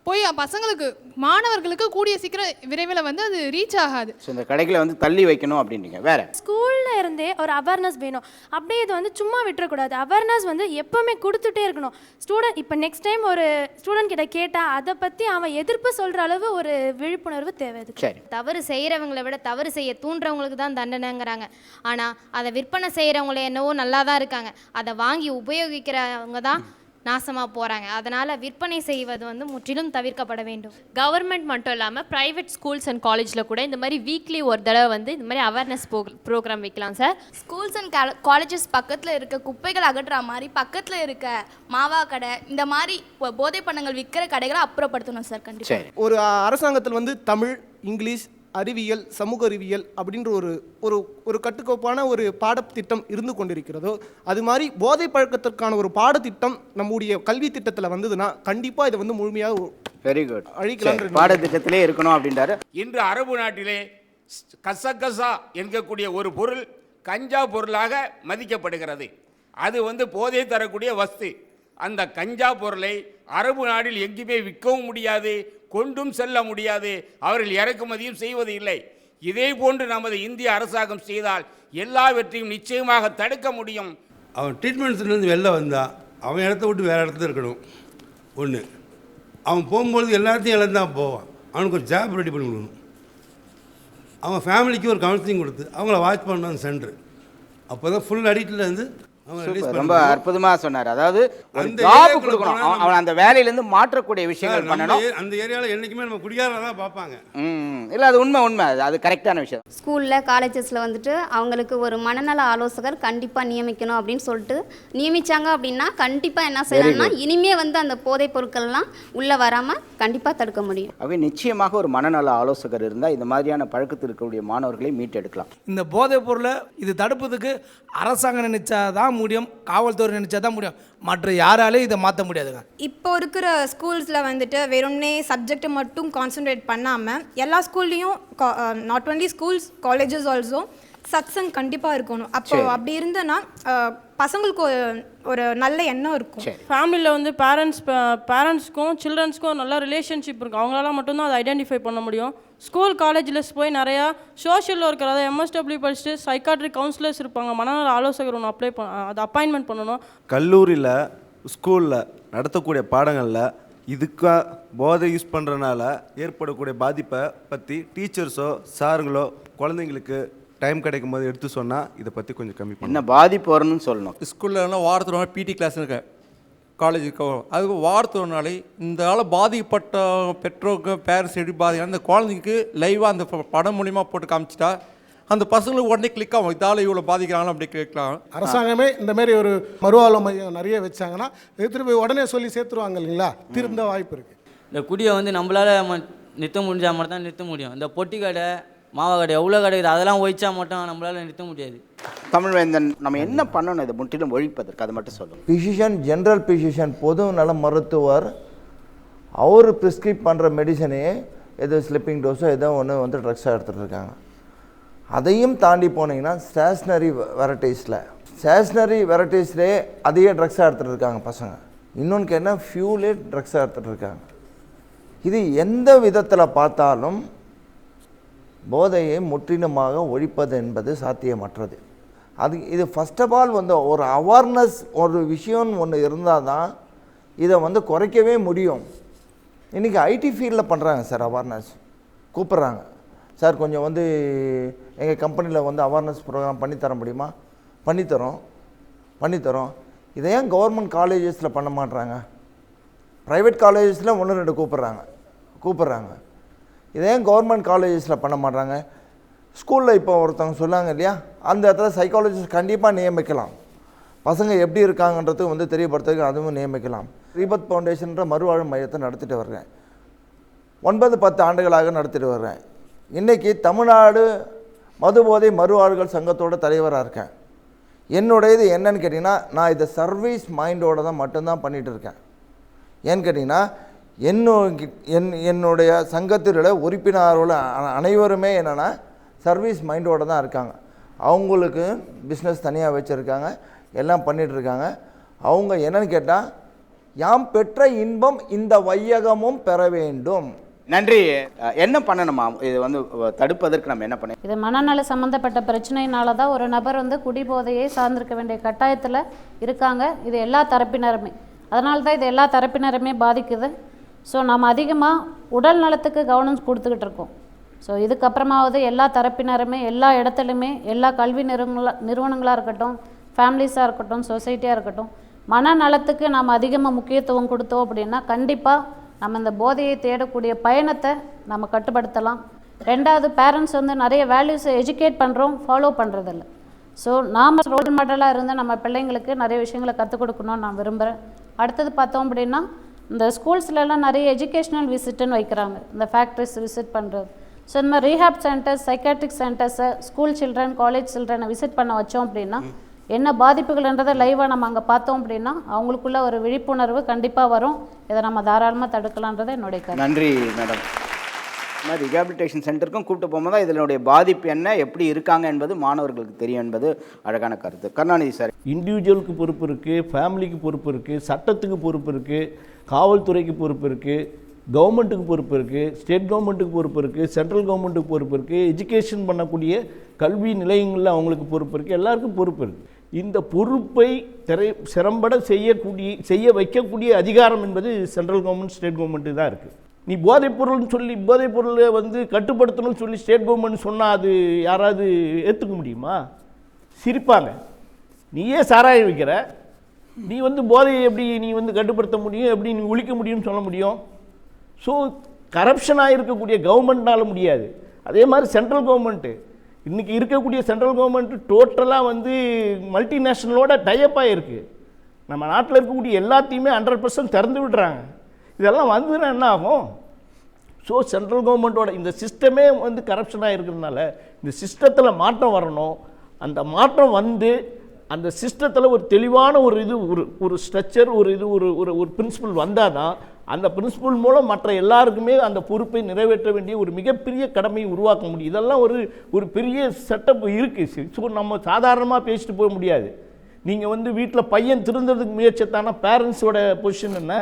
போய் பசங்களுக்கு மாணவர்களுக்கு கூடிய சீக்கிரம் விரைவில் வந்து அது ரீச் ஆகாது. ஸோ இந்த கடைகளை வந்து தள்ளி வைக்கணும் அப்படின்றீங்க. வேற ஸ்கூலில் இருந்தே ஒரு அவேர்னஸ் வேணும். அப்படியே இது வந்து சும்மா விட்டுறக்கூடாது. அவேர்னஸ் வந்து எப்போவுமே கொடுத்துட்டே இருக்கணும். ஸ்டூடெண்ட் இப்போ நெக்ஸ்ட் டைம் ஒரு ஸ்டூடெண்ட் கிட்ட கேட்டால் அதை பற்றி அவன் எதிர்ப்பு சொல்கிற அளவு ஒரு விழிப்புணர்வு தேவை. சரி, தவறு செய்கிறவங்களை விட தவறு செய்ய தூண்டுறவங்களுக்கு தான் தண்டனைங்கிறாங்க. ஆனால் அதை விற்பனை செய்கிறவங்களே என்னவோ நல்லா தான் இருக்காங்க, அதை வாங்கி உபயோகிக்கிறவங்க தான் நாசமாக போகிறாங்க. அதனால் விற்பனை செய்வது வந்து முற்றிலும் தவிர்க்கப்பட வேண்டும். கவர்மெண்ட் மட்டும் இல்லாமல் ப்ரைவேட் ஸ்கூல்ஸ் அண்ட் காலேஜில் கூட இந்த மாதிரி வீக்லி ஒரு தடவை வந்து இந்த மாதிரி அவேர்னஸ் ப்ரோக்ராம் வைக்கலாம் சார். ஸ்கூல்ஸ் அண்ட் காலேஜஸ் பக்கத்தில் இருக்க குப்பைகள் அகற்றுற மாதிரி பக்கத்தில் இருக்க மாவா கடை இந்த மாதிரி போதை பண்டங்கள் விற்கிற கடைகளை அப்புறப்படுத்தணும் சார். கண்டிப்பாக ஒரு அரசாங்கத்தில் வந்து தமிழ், இங்கிலீஷ், அறிவியல், சமூக அறிவியல் அப்படின்ற ஒரு ஒரு ஒரு கட்டுக்கோப்பான ஒரு பாடத்திட்டம் இருந்து கொண்டிருக்கிறதோ அது மாதிரி போதை பழக்கத்திற்கான ஒரு பாடத்திட்டம் நம்முடைய கல்வி திட்டத்தில் வந்ததுன்னா கண்டிப்பாக இதை வந்து முழுமையாக வெரி குட் அழிக்கலாம் பாடத்திட்டத்திலே இருக்கணும் அப்படின்றாரு. இன்று அரபு நாட்டிலே கசகசா என்கக்கூடிய ஒரு பொருள் கஞ்சா பொருளாக மதிக்கப்படுகிறது. அது வந்து போதை தரக்கூடிய வஸ்து. அந்த கஞ்சா பொருளை அரபு நாட்டில் எங்குமே விற்கவும் முடியாது, கொண்டும் செல்ல முடியாது, அவர்கள் இறக்குமதியும் செய்வது இல்லை. இதே போன்று நமது இந்திய அரசாங்கம் செய்தால் எல்லாவற்றையும் நிச்சயமாக தடுக்க முடியும். அவன் ட்ரீட்மெண்ட் சென்டர்லேருந்து வெளில வந்தால் அவன் இடத்த விட்டு வேறு இடத்துல இருக்கணும். ஒன்று, அவன் போகும்பொழுது எல்லாத்தையும் இழந்தான் போவான். அவனுக்கு ஒரு ஜாப் ரெடி பண்ணி கொடுக்கணும். அவன் ஃபேமிலிக்கு ஒரு கவுன்சிலிங் கொடுத்து அவங்கள வாட்ச் பண்ணணும் சென்டர். அப்போ தான் ஃபுல் அடிக்டில் இருந்து ரொம்ப அற்புதமா சொன்னார். அதாவது ஒரு ஜாப் கொடுக்கணும், அவன் அந்த வேலையிலேருந்து மாற்றக்கூடிய விஷயங்கள் பண்ணணும். அந்த ஏரியாவில் என்றைக்குமே நம்ம குடிகாரரை தான் பார்ப்பாங்க. இல்லை அது உண்மை அது கரெக்டான விஷயம். ஸ்கூலில் காலேஜஸில் வந்துட்டு அவங்களுக்கு ஒரு மனநல ஆலோசகர் கண்டிப்பாக நியமிக்கணும் அப்படின்னு சொல்லிட்டு நியமித்தாங்க அப்படின்னா கண்டிப்பாக என்ன செய்யலாம்னா இனிமே வந்து அந்த போதைப் பொருட்கள்லாம் உள்ளே வராமல் கண்டிப்பாக தடுக்க முடியும். அவை நிச்சயமாக ஒரு மனநல ஆலோசகர் இருந்தால் இந்த மாதிரியான பழக்கத்தில் இருக்கக்கூடிய மாணவர்களை மீட்டெடுக்கலாம். இந்த போதைப் பொருளை இது தடுப்பதுக்கு அரசாங்கம் நினைச்சாதான் முடியும், காவல்துறை நினைச்சாதான் முடியும், மற்ற யாராலையும் இதை மாற்ற முடியாதுங்க. இப்போ இருக்கிற ஸ்கூல்ஸில் வந்துட்டு வெறும்னே சப்ஜெக்டை மட்டும் கான்சன்ட்ரேட் பண்ணாமல் எல்லா ஸ்கூல்லையும் not only schools colleges also satsang கண்டிப்பாக இருக்கணும். அப்போ அப்படி இருந்ததுன்னா பசங்களுக்கு ஒரு நல்ல எண்ணம் இருக்கும். ஃபேமிலியில் வந்து பேரண்ட்ஸ்க்கும் சில்ட்ரன்ஸ்க்கும் நல்ல ரிலேஷன்ஷிப் இருக்கும். அவங்களால மட்டும்தான் அதை ஐடென்டிஃபை பண்ண முடியும். ஸ்கூல் காலேஜில் போய் நிறையா சோஷியல் ஒர்க்கர், அதாவது MSW படிச்சுட்டு சைக்காட்ரிக் கவுன்சிலர்ஸ் இருப்பாங்க, மனநல ஆலோசகர் ஒன்று அதை அப்பாயின்மெண்ட் பண்ணணும். கல்லூரியில் ஸ்கூலில் நடத்தக்கூடிய பாடங்களில் இதுக்காக போதை யூஸ் பண்ணுறதுனால ஏற்படக்கூடிய பாதிப்பை பற்றி டீச்சர்ஸோ சாருங்களோ குழந்தைங்களுக்கு டைம் கிடைக்கும் போது எடுத்து சொன்னால் இதை பற்றி கொஞ்சம் கம்மி பண்ண என்ன பாதிப்பு வரணும்னு சொல்லணும். ஸ்கூல்லலாம் வாரத்தில் ஒரு PT கிளாஸ் இருக்கு, காலேஜுக்கு அதுக்கு வாரத்தில் ஒரு நாளை இந்த ஆள் பாதிக்கப்பட்ட பெற்றோருக்கு பேரண்ட்ஸ் எப்படி பாதிக்க அந்த குழந்தைக்கு லைவாக அந்த படம் மூலிமா போட்டு காமிச்சிட்டா அந்த பசங்களுக்கு உடனே கிளிக் ஆகும், இதால் இவ்வளோ பாதிக்கிறாங்களோ அப்படி கேட்கலாம். அரசாங்கமே இந்த மாதிரி ஒரு மறுவாழ்வு மையம் நிறைய வச்சாங்கன்னா எடுத்துகிட்டு போய் உடனே சொல்லி சேர்த்துருவாங்க இல்லைங்களா, திருந்த வாய்ப்பு இருக்குது. இந்த குடியை வந்து நம்மளால் நிறுத்த முடிஞ்சால் மட்டும் தான் நிறுத்த முடியும். இந்த பொட்டி கடை, மாவா கடை எவ்வளோ கிடைக்குது அதெல்லாம் ஒழிச்சா மட்டும் நம்மளால் நிறுத்த முடியாது. தமிழ்வேந்தன், நம்ம என்ன பண்ணணும் இதை முற்றிலும் ஒழிப்பதற்கு, அதை மட்டும் சொல்லுங்கள். பிசிஷியன், ஜென்ரல் பிசிஷியன், பொது நல மருத்துவர் அவர் ப்ரிஸ்கிரைப் பண்ணுற மெடிசனே ஏதோ ஸ்லிப்பிங் டோஸோ ஏதோ ஒன்று வந்து ட்ரக்ஸாக எடுத்துகிட்டு இருக்காங்க. அதையும் தாண்டி போனீங்கன்னா ஸ்டேஷ்னரி வெரைட்டிஸ்லே அதையே ட்ரக்ஸாக எடுத்துகிட்டு இருக்காங்க பசங்க. இன்னொன்று கேட்டால் ஃபியூலே ட்ரக்ஸாக எடுத்துகிட்டு இருக்காங்க. இது எந்த விதத்தில் பார்த்தாலும் போதையை முற்றிலுமாக ஒழிப்பது என்பது சாத்தியமற்றது. இது ஃபர்ஸ்ட் ஆஃப் ஆல் வந்து ஒரு அவேர்னஸ், ஒரு விஷயம் ஒன்று இருந்தால் தான் இதை வந்து குறைக்கவே முடியும். இன்றைக்கி ஐடி ஃபீல்டில் பண்ணுறாங்க சார், அவேர்னஸ் கூப்பிட்றாங்க சார், கொஞ்சம் வந்து எங்கள் கம்பெனியில் வந்து அவேர்னஸ் ப்ரோக்ராம் பண்ணித்தர முடியுமா? பண்ணித்தரோம். இதை ஏன் கவர்மெண்ட் காலேஜஸில் பண்ண மாட்டுறாங்க? ப்ரைவேட் காலேஜஸில் 1-2 கூப்பிட்றாங்க. இதை ஏன் கவர்மெண்ட் காலேஜஸில் பண்ண மாட்டாங்க? ஸ்கூலில் இப்போ ஒருத்தவங்க சொன்னாங்க இல்லையா, அந்த இடத்துல சைக்காலஜிஸ்ட் கண்டிப்பாக நியமிக்கலாம். பசங்க எப்படி இருக்காங்கன்றது வந்து தெரியப்படுத்துறதுக்கு அதுவும் நியமிக்கலாம். ரீபத் ஃபவுண்டேஷன்ற மறுவாழ்வு மையத்தை நடத்திட்டு வர்றேன். 9-10 ஆண்டுகளாக நடத்திட்டு வர்றேன். இன்றைக்கி தமிழ்நாடு மதுபோதை மறுவாழ்வுகள் சங்கத்தோட தலைவராக இருக்கேன். என்னுடையது என்னன்னு கேட்டிங்கன்னா, நான் இதை சர்வீஸ் மைண்டோடு தான் மட்டும்தான் பண்ணிகிட்டு இருக்கேன். ஏன்னு கேட்டிங்கன்னா, என்னுடைய சங்கத்தில் உறுப்பினர்கள் அனைவருமே என்னென்னா சர்வீஸ் மைண்டோடு தான் இருக்காங்க. அவங்களுக்கு பிஸ்னஸ் தனியாக வச்சுருக்காங்க, எல்லாம் பண்ணிகிட்ருக்காங்க. அவங்க என்னன்னு கேட்டால், யாம் பெற்ற இன்பம் இந்த வையகமும் பெற வேண்டும். நன்றி. என்ன பண்ணணுமா இது வந்து தடுப்பதற்கு நம்ம என்ன பண்ண? இது மனநல சம்மந்தப்பட்ட பிரச்சனையினால தான் ஒரு நபர் வந்து குடிபோதையை சார்ந்திருக்க வேண்டிய கட்டாயத்தில் இருக்காங்க. இது எல்லா தரப்பினருமே, அதனால தான் இது எல்லா தரப்பினருமே பாதிக்குது. ஸோ நம்ம அதிகமாக உடல் நலத்துக்கு கவனம் கொடுத்துக்கிட்டு இருக்கோம். ஸோ இதுக்கப்புறமாவது எல்லா தரப்பினருமே எல்லா இடத்துலையுமே எல்லா கல்வி நிறுவனங்களாக இருக்கட்டும், ஃபேமிலிஸாக இருக்கட்டும், சொசைட்டியாக இருக்கட்டும், மனநலத்துக்கு நாம் அதிகமாக முக்கியத்துவம் கொடுத்தோம் அப்படின்னா கண்டிப்பாக நம்ம இந்த போதையை தேடக்கூடிய பயணத்தை நம்ம கட்டுப்படுத்தலாம். ரெண்டாவது, பேரண்ட்ஸ் வந்து நிறைய வேல்யூஸை எஜுகேட் பண்ணுறோம், ஃபாலோ பண்ணுறதில்ல. ஸோ நாம் ரோல் மாடலாக இருந்து நம்ம பிள்ளைங்களுக்கு நிறைய விஷயங்களை கற்றுக் கொடுக்கணும்னு நான் விரும்புகிறேன். அடுத்தது பார்த்தோம் அப்படின்னா, இந்த ஸ்கூல்ஸ்லலாம் நிறைய எஜுகேஷ்னல் விசிட்டுன்னு வைக்கிறாங்க, இந்த ஃபேக்ட்ரிஸ் விசிட் பண்ணுறது. ஸோ இந்த மாதிரி ரீஹாப் சென்டர்ஸ், சைக்காட்ரிக் சென்டர்ஸை ஸ்கூல் சில்ட்ரன், காலேஜ் சில்ட்ரனை விசிட் பண்ண வச்சோம் அப்படின்னா என்ன பாதிப்புகள்ன்றதை லைவாக நம்ம அங்கே பார்த்தோம் அப்படின்னா அவங்களுக்குள்ள ஒரு விழிப்புணர்வு கண்டிப்பாக வரும். இதை நம்ம தாராளமாக தடுக்கலான்றது என்னுடைய கருத்து. நன்றி மேடம். மாதிரி ரிஹாபிலிட்டேஷன் சென்டருக்கும் கூப்பிட்டு போகும்போது தான் இதனுடைய பாதிப்பு என்ன, எப்படி இருக்காங்க என்பது மாணவர்களுக்கு தெரியும் என்பது அழகான கருத்து. கருணாநிதி சார், இண்டிவிஜுவலுக்கு பொறுப்பு இருக்குது, ஃபேமிலிக்கு பொறுப்பு இருக்குது, சட்டத்துக்கு பொறுப்பு இருக்குது, காவல்துறைக்கு பொறுப்பு இருக்குது, கவர்மெண்ட்டுக்கு பொறுப்பு இருக்குது, ஸ்டேட் கவர்மெண்ட்டுக்கு பொறுப்பு இருக்குது, சென்ட்ரல் கவர்மெண்ட்டுக்கு பொறுப்பு இருக்குது, எஜுகேஷன் பண்ணக்கூடிய கல்வி நிலையங்களில் அவங்களுக்கு பொறுப்பு இருக்குது, எல்லாருக்கும் பொறுப்பு இருக்குது. இந்த பொறுப்பை சிறம்பட செய்ய வைக்கக்கூடிய அதிகாரம் என்பது சென்ட்ரல் கவர்மெண்ட், ஸ்டேட் கவர்மெண்ட்டு தான் இருக்குது. நீ போதைப்பொருள்னு சொல்லி போதைப்பொருளை வந்து கட்டுப்படுத்தணும்னு சொல்லி ஸ்டேட் கவர்மெண்ட் சொன்னால் அது யாராவது ஏற்றுக்க முடியுமா? சிரிப்பாங்க. நீயே சாராயம் வைக்கிற, நீ வந்து போதையை எப்படி நீ வந்து கட்டுப்படுத்த முடியும், எப்படி நீ ஒழிக்க முடியும்னு சொல்ல முடியும்? ஸோ கரப்ஷனாக இருக்கக்கூடிய கவர்மெண்ட்னால் முடியாது. அதே மாதிரி சென்ட்ரல் கவர்மெண்ட்டு, இன்றைக்கி இருக்கக்கூடிய சென்ட்ரல் கவர்மெண்ட்டு டோட்டலாக வந்து மல்டிநேஷ்னலோட டைப்பாக இருக்குது. நம்ம நாட்டில் இருக்கக்கூடிய எல்லாத்தையுமே 100% திறந்து விடுறாங்க. இதெல்லாம் வந்துன்னா என்ன ஆகும்? ஸோ சென்ட்ரல் கவர்மெண்ட்டோட இந்த சிஸ்டமே வந்து கரப்ஷனாக இருக்கிறதுனால இந்த சிஸ்டத்தில் மாற்றம் வரணும். அந்த மாற்றம் வந்து அந்த சிஸ்டத்தில் ஒரு தெளிவான ஒரு ஸ்ட்ரக்சர், ஒரு பிரின்சிபல் வந்தால் தான் அந்த பிரின்சிபல் மூலம் மற்ற எல்லாருக்குமே அந்த பொறுப்பை நிறைவேற்ற வேண்டிய ஒரு மிகப்பெரிய கடமையை உருவாக்க முடியும். இதெல்லாம் ஒரு பெரிய செட்டப் இருக்குது. ஸோ நம்ம சாதாரணமாக பேசிட்டு போக முடியாது. நீங்கள் வந்து வீட்டில் பையன் திருந்ததுக்கு முயற்சித்தானா பேரண்ட்ஸோட பொசிஷன் என்ன?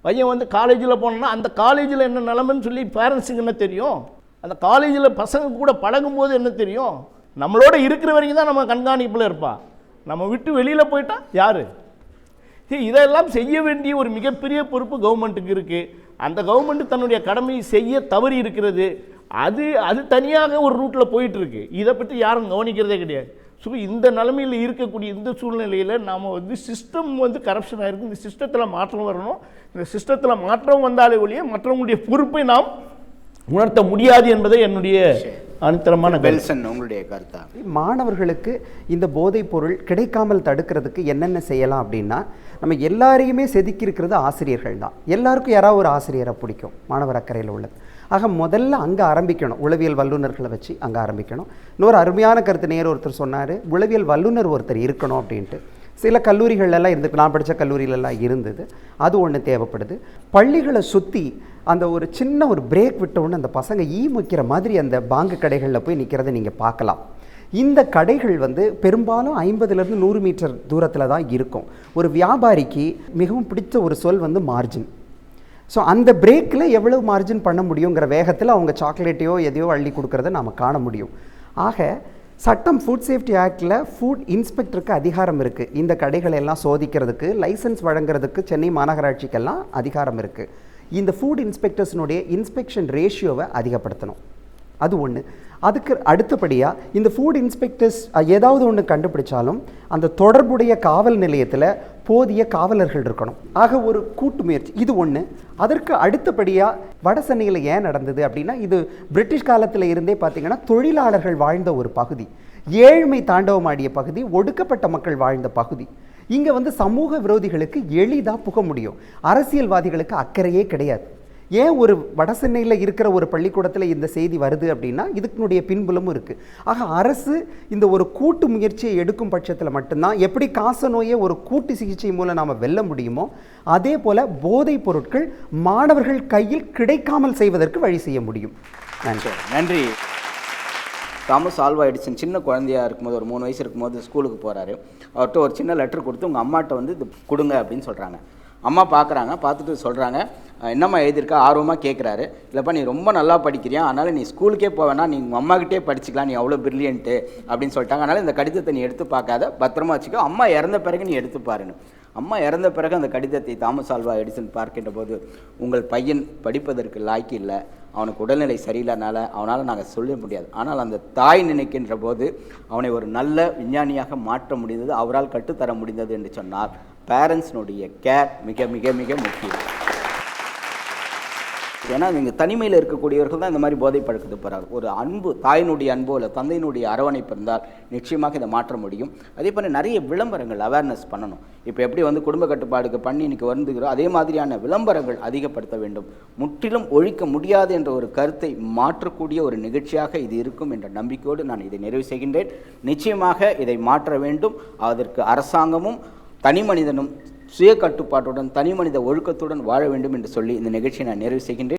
பையன் வந்து காலேஜில் போனோன்னா அந்த காலேஜில் என்ன நிலமைன்னு சொல்லி பேரண்ட்ஸுக்கு என்ன தெரியும்? அந்த காலேஜில் பசங்க கூட பழகும்போது என்ன தெரியும்? நம்மளோட இருக்கிற வரைக்கும் தான் நம்ம கண்காணிப்பில் இருப்பா. நம்ம விட்டு வெளியில் போயிட்டா யார்? இதெல்லாம் செய்ய வேண்டிய ஒரு மிகப்பெரிய பொறுப்பு கவர்மெண்ட்டுக்கு இருக்குது. அந்த கவர்மெண்ட்டு தன்னுடைய கடமையை செய்ய தவறி இருக்கிறது. அது தனியாக ஒரு ரூட்டில் போயிட்டுருக்கு. இதை பற்றி யாரும் கவனிக்கிறதே கிடையாது. ஸோ இந்த நிலைமையில் இருக்கக்கூடிய இந்த சூழ்நிலையில் நாம் வந்து சிஸ்டம் வந்து கரப்ஷன் ஆகிருக்கு. இந்த சிஸ்டத்தில் மாற்றம் வரணும். இந்த சிஸ்டத்தில் மாற்றம் வந்தாலே ஒழிய மற்றவங்களுடைய பொறுப்பை நாம் உணர்த்த முடியாது என்பதை என்னுடைய அனுத்தரமான பெல்சன் உங்களுடைய கருத்தா? மாணவர்களுக்கு இந்த போதைப் பொருள் கிடைக்காமல் தடுக்கிறதுக்கு என்னென்ன செய்யலாம் அப்படின்னா, நம்ம எல்லாரையுமே செதுக்கி இருக்கிறது ஆசிரியர்கள் தான். எல்லாருக்கும் யாராவது ஒரு ஆசிரியரை பிடிக்கும், மாணவர் அக்கறையில் உள்ளது. ஆக முதல்ல அங்கே ஆரம்பிக்கணும். உளவியல் வல்லுநர்களை வச்சு அங்கே ஆரம்பிக்கணும். இன்னொரு அருமையான கருத்து நேர் ஒருத்தர் சொன்னார், உளவியல் வல்லுநர் ஒருத்தர் இருக்கணும் அப்படின்ட்டு. சில கல்லூரிகளெல்லாம் இருந்துருக்கு, நான் படித்த கல்லூரியிலெல்லாம் இருந்தது. அது ஒன்று தேவைப்படுது. பள்ளிகளை சுற்றி அந்த ஒரு சின்ன ஒரு பிரேக் விட்டவுடனே அந்த பசங்க முக்கிற மாதிரி அந்த பாங்கு கடைகளில் போய் நிற்கிறத நீங்கள் பார்க்கலாம். இந்த கடைகள் வந்து பெரும்பாலும் 50லேருந்து 100 மீட்டர் தூரத்தில் தான் இருக்கும். ஒரு வியாபாரிக்கு மிகவும் பிடித்த ஒரு சொல் வந்து மார்ஜின். ஸோ அந்த பிரேக்கில் எவ்வளோ மார்ஜின் பண்ண முடியுங்கிற வேகத்தில் அவங்க சாக்லேட்டையோ எதையோ அள்ளி கொடுக்குறத நாம் காண முடியும். ஆக சட்டம் ஃபுட் சேஃப்டி ஆக்டில் ஃபுட் இன்ஸ்பெக்டருக்கு அதிகாரம் இருக்குது. இந்த கடைகளை எல்லாம் சோதிக்கிறதுக்கு, லைசன்ஸ் வழங்குறதுக்கு சென்னை மாநகராட்சிக்கெல்லாம் அதிகாரம் இருக்குது. இந்த ஃபுட் இன்ஸ்பெக்டர்ஸினுடைய இன்ஸ்பெக்ஷன் ரேஷியோவை அதிகப்படுத்தணும். அது ஒன்று. அதுக்கு அடுத்தபடியாக இந்த ஃபுட் இன்ஸ்பெக்டர்ஸ் ஏதாவது ஒன்று கண்டுபிடிச்சாலும் அந்த தொடர்புடைய காவல் நிலையத்தில் போதிய காவலர்கள் இருக்கணும். ஆக ஒரு கூட்டு முயற்சி இது ஒன்று. அதற்கு அடுத்தபடியாக வட சென்னையில் ஏன் நடந்தது அப்படின்னா, இது பிரிட்டிஷ் காலத்தில் இருந்தே பார்த்திங்கன்னா தொழிலாளர்கள் வாழ்ந்த ஒரு பகுதி, ஏழ்மை தாண்டவமாடிய பகுதி, ஒடுக்கப்பட்ட மக்கள் வாழ்ந்த பகுதி. இங்கே வந்து சமூக விரோதிகளுக்கு எளிதாக புக முடியும். அரசியல்வாதிகளுக்கு அக்கறையே கிடையாது. ஏன் ஒரு வட சென்னையில் இருக்கிற ஒரு பள்ளிக்கூடத்தில் இந்த செய்தி வருது அப்படின்னா இதுக்குனுடைய பின்புலமும் இருக்குது. ஆக அரசு இந்த ஒரு கூட்டு முயற்சியை எடுக்கும் பட்சத்தில் மட்டும்தான் எப்படி காச நோயை ஒரு கூட்டு சிகிச்சை மூலம் நாம் வெல்ல முடியுமோ அதே போல் போதைப் பொருட்கள் மாணவர்கள் கையில் கிடைக்காமல் செய்வதற்கு வழி செய்ய முடியும். நன்றி. நன்றி. தாமஸ் ஆல்வா எடிசன் சின்ன குழந்தையாக இருக்கும்போது ஒரு 3 வயசு இருக்கும்போது ஸ்கூலுக்கு போகிறாரு. அவர்கிட்ட ஒரு சின்ன லெட்டர் கொடுத்து உங்கள் அம்மாட்ட வந்து இது கொடுங்க அப்படின்னு சொல்கிறாங்க. அம்மா பார்க்குறாங்க, பார்த்துட்டு சொல்கிறாங்க, என்னம்மா எழுதியிருக்கா ஆர்வமாக கேட்குறாரு. இல்லைப்பா நீ ரொம்ப நல்லா படிக்கிறியா, அதனால் நீ ஸ்கூலுக்கே போவேன்னா நீ உங்கள் அம்மாக்கிட்டே படிச்சுக்கலாம், நீ அவ்வளோ பிரில்லியன்ட்டு அப்படின்னு சொல்லிட்டாங்க. அதனால் இந்த கடிதத்தை நீ எடுத்து பார்க்காத, பத்திரமா வச்சுக்கோ, அம்மா இறந்த பிறகு நீ எடுத்து பாருன்னு. அம்மா இறந்த பிறகு அந்த கடிதத்தை தாமஸ் ஆல்வா எடிசன் பார்க்கின்ற போது, உங்கள் பையன் படிப்பதற்கு லாய்க்கு இல்லை, அவனுக்கு உடல்நிலை சரியில்லைனால அவனால் நாங்கள் சொல்ல முடியாது, ஆனால் அந்த தாய் நினைக்கின்ற போது அவனை ஒரு நல்ல விஞ்ஞானியாக மாற்ற முடிந்தது, அவரால் கற்றுத்தர முடிந்தது என்று சொன்னால் பேரண்ட்ஸ்னுடைய கேர் மிக மிக மிக முக்கியம். ஏன்னா நீங்கள் தனிமையில் இருக்கக்கூடியவர்கள் தான் இந்த மாதிரி போதை பழக்கத்து போகிறார். ஒரு அன்பு, தாயினுடைய அன்போ இல்லை தந்தையினுடைய அரவணைப்பு இருந்தால் நிச்சயமாக இதை மாற்ற முடியும். அதே போல் நிறைய விளம்பரங்கள் அவேர்னஸ் பண்ணணும். இப்போ எப்படி வந்து குடும்ப கட்டுப்பாடுக்கு பண்ணி இன்றைக்கி வந்துக்கிறோம், அதே மாதிரியான விளம்பரங்கள் அதிகப்படுத்த வேண்டும். முற்றிலும் ஒழிக்க முடியாது என்ற ஒரு கருத்தை மாற்றக்கூடிய ஒரு நிகழ்ச்சியாக இது இருக்கும் என்ற நம்பிக்கையோடு நான் இதை நிறைவு செய்கின்றேன். நிச்சயமாக இதை மாற்ற வேண்டும். அதற்கு அரசாங்கமும் தனி மனிதனும் சுய கட்டுப்பாட்டுடன் தனி மனித ஒழுக்கத்துடன் வாழ வேண்டும் என்று சொல்லி இந்த நிகழ்ச்சியை நான் நிறைவு செய்கின்றேன்.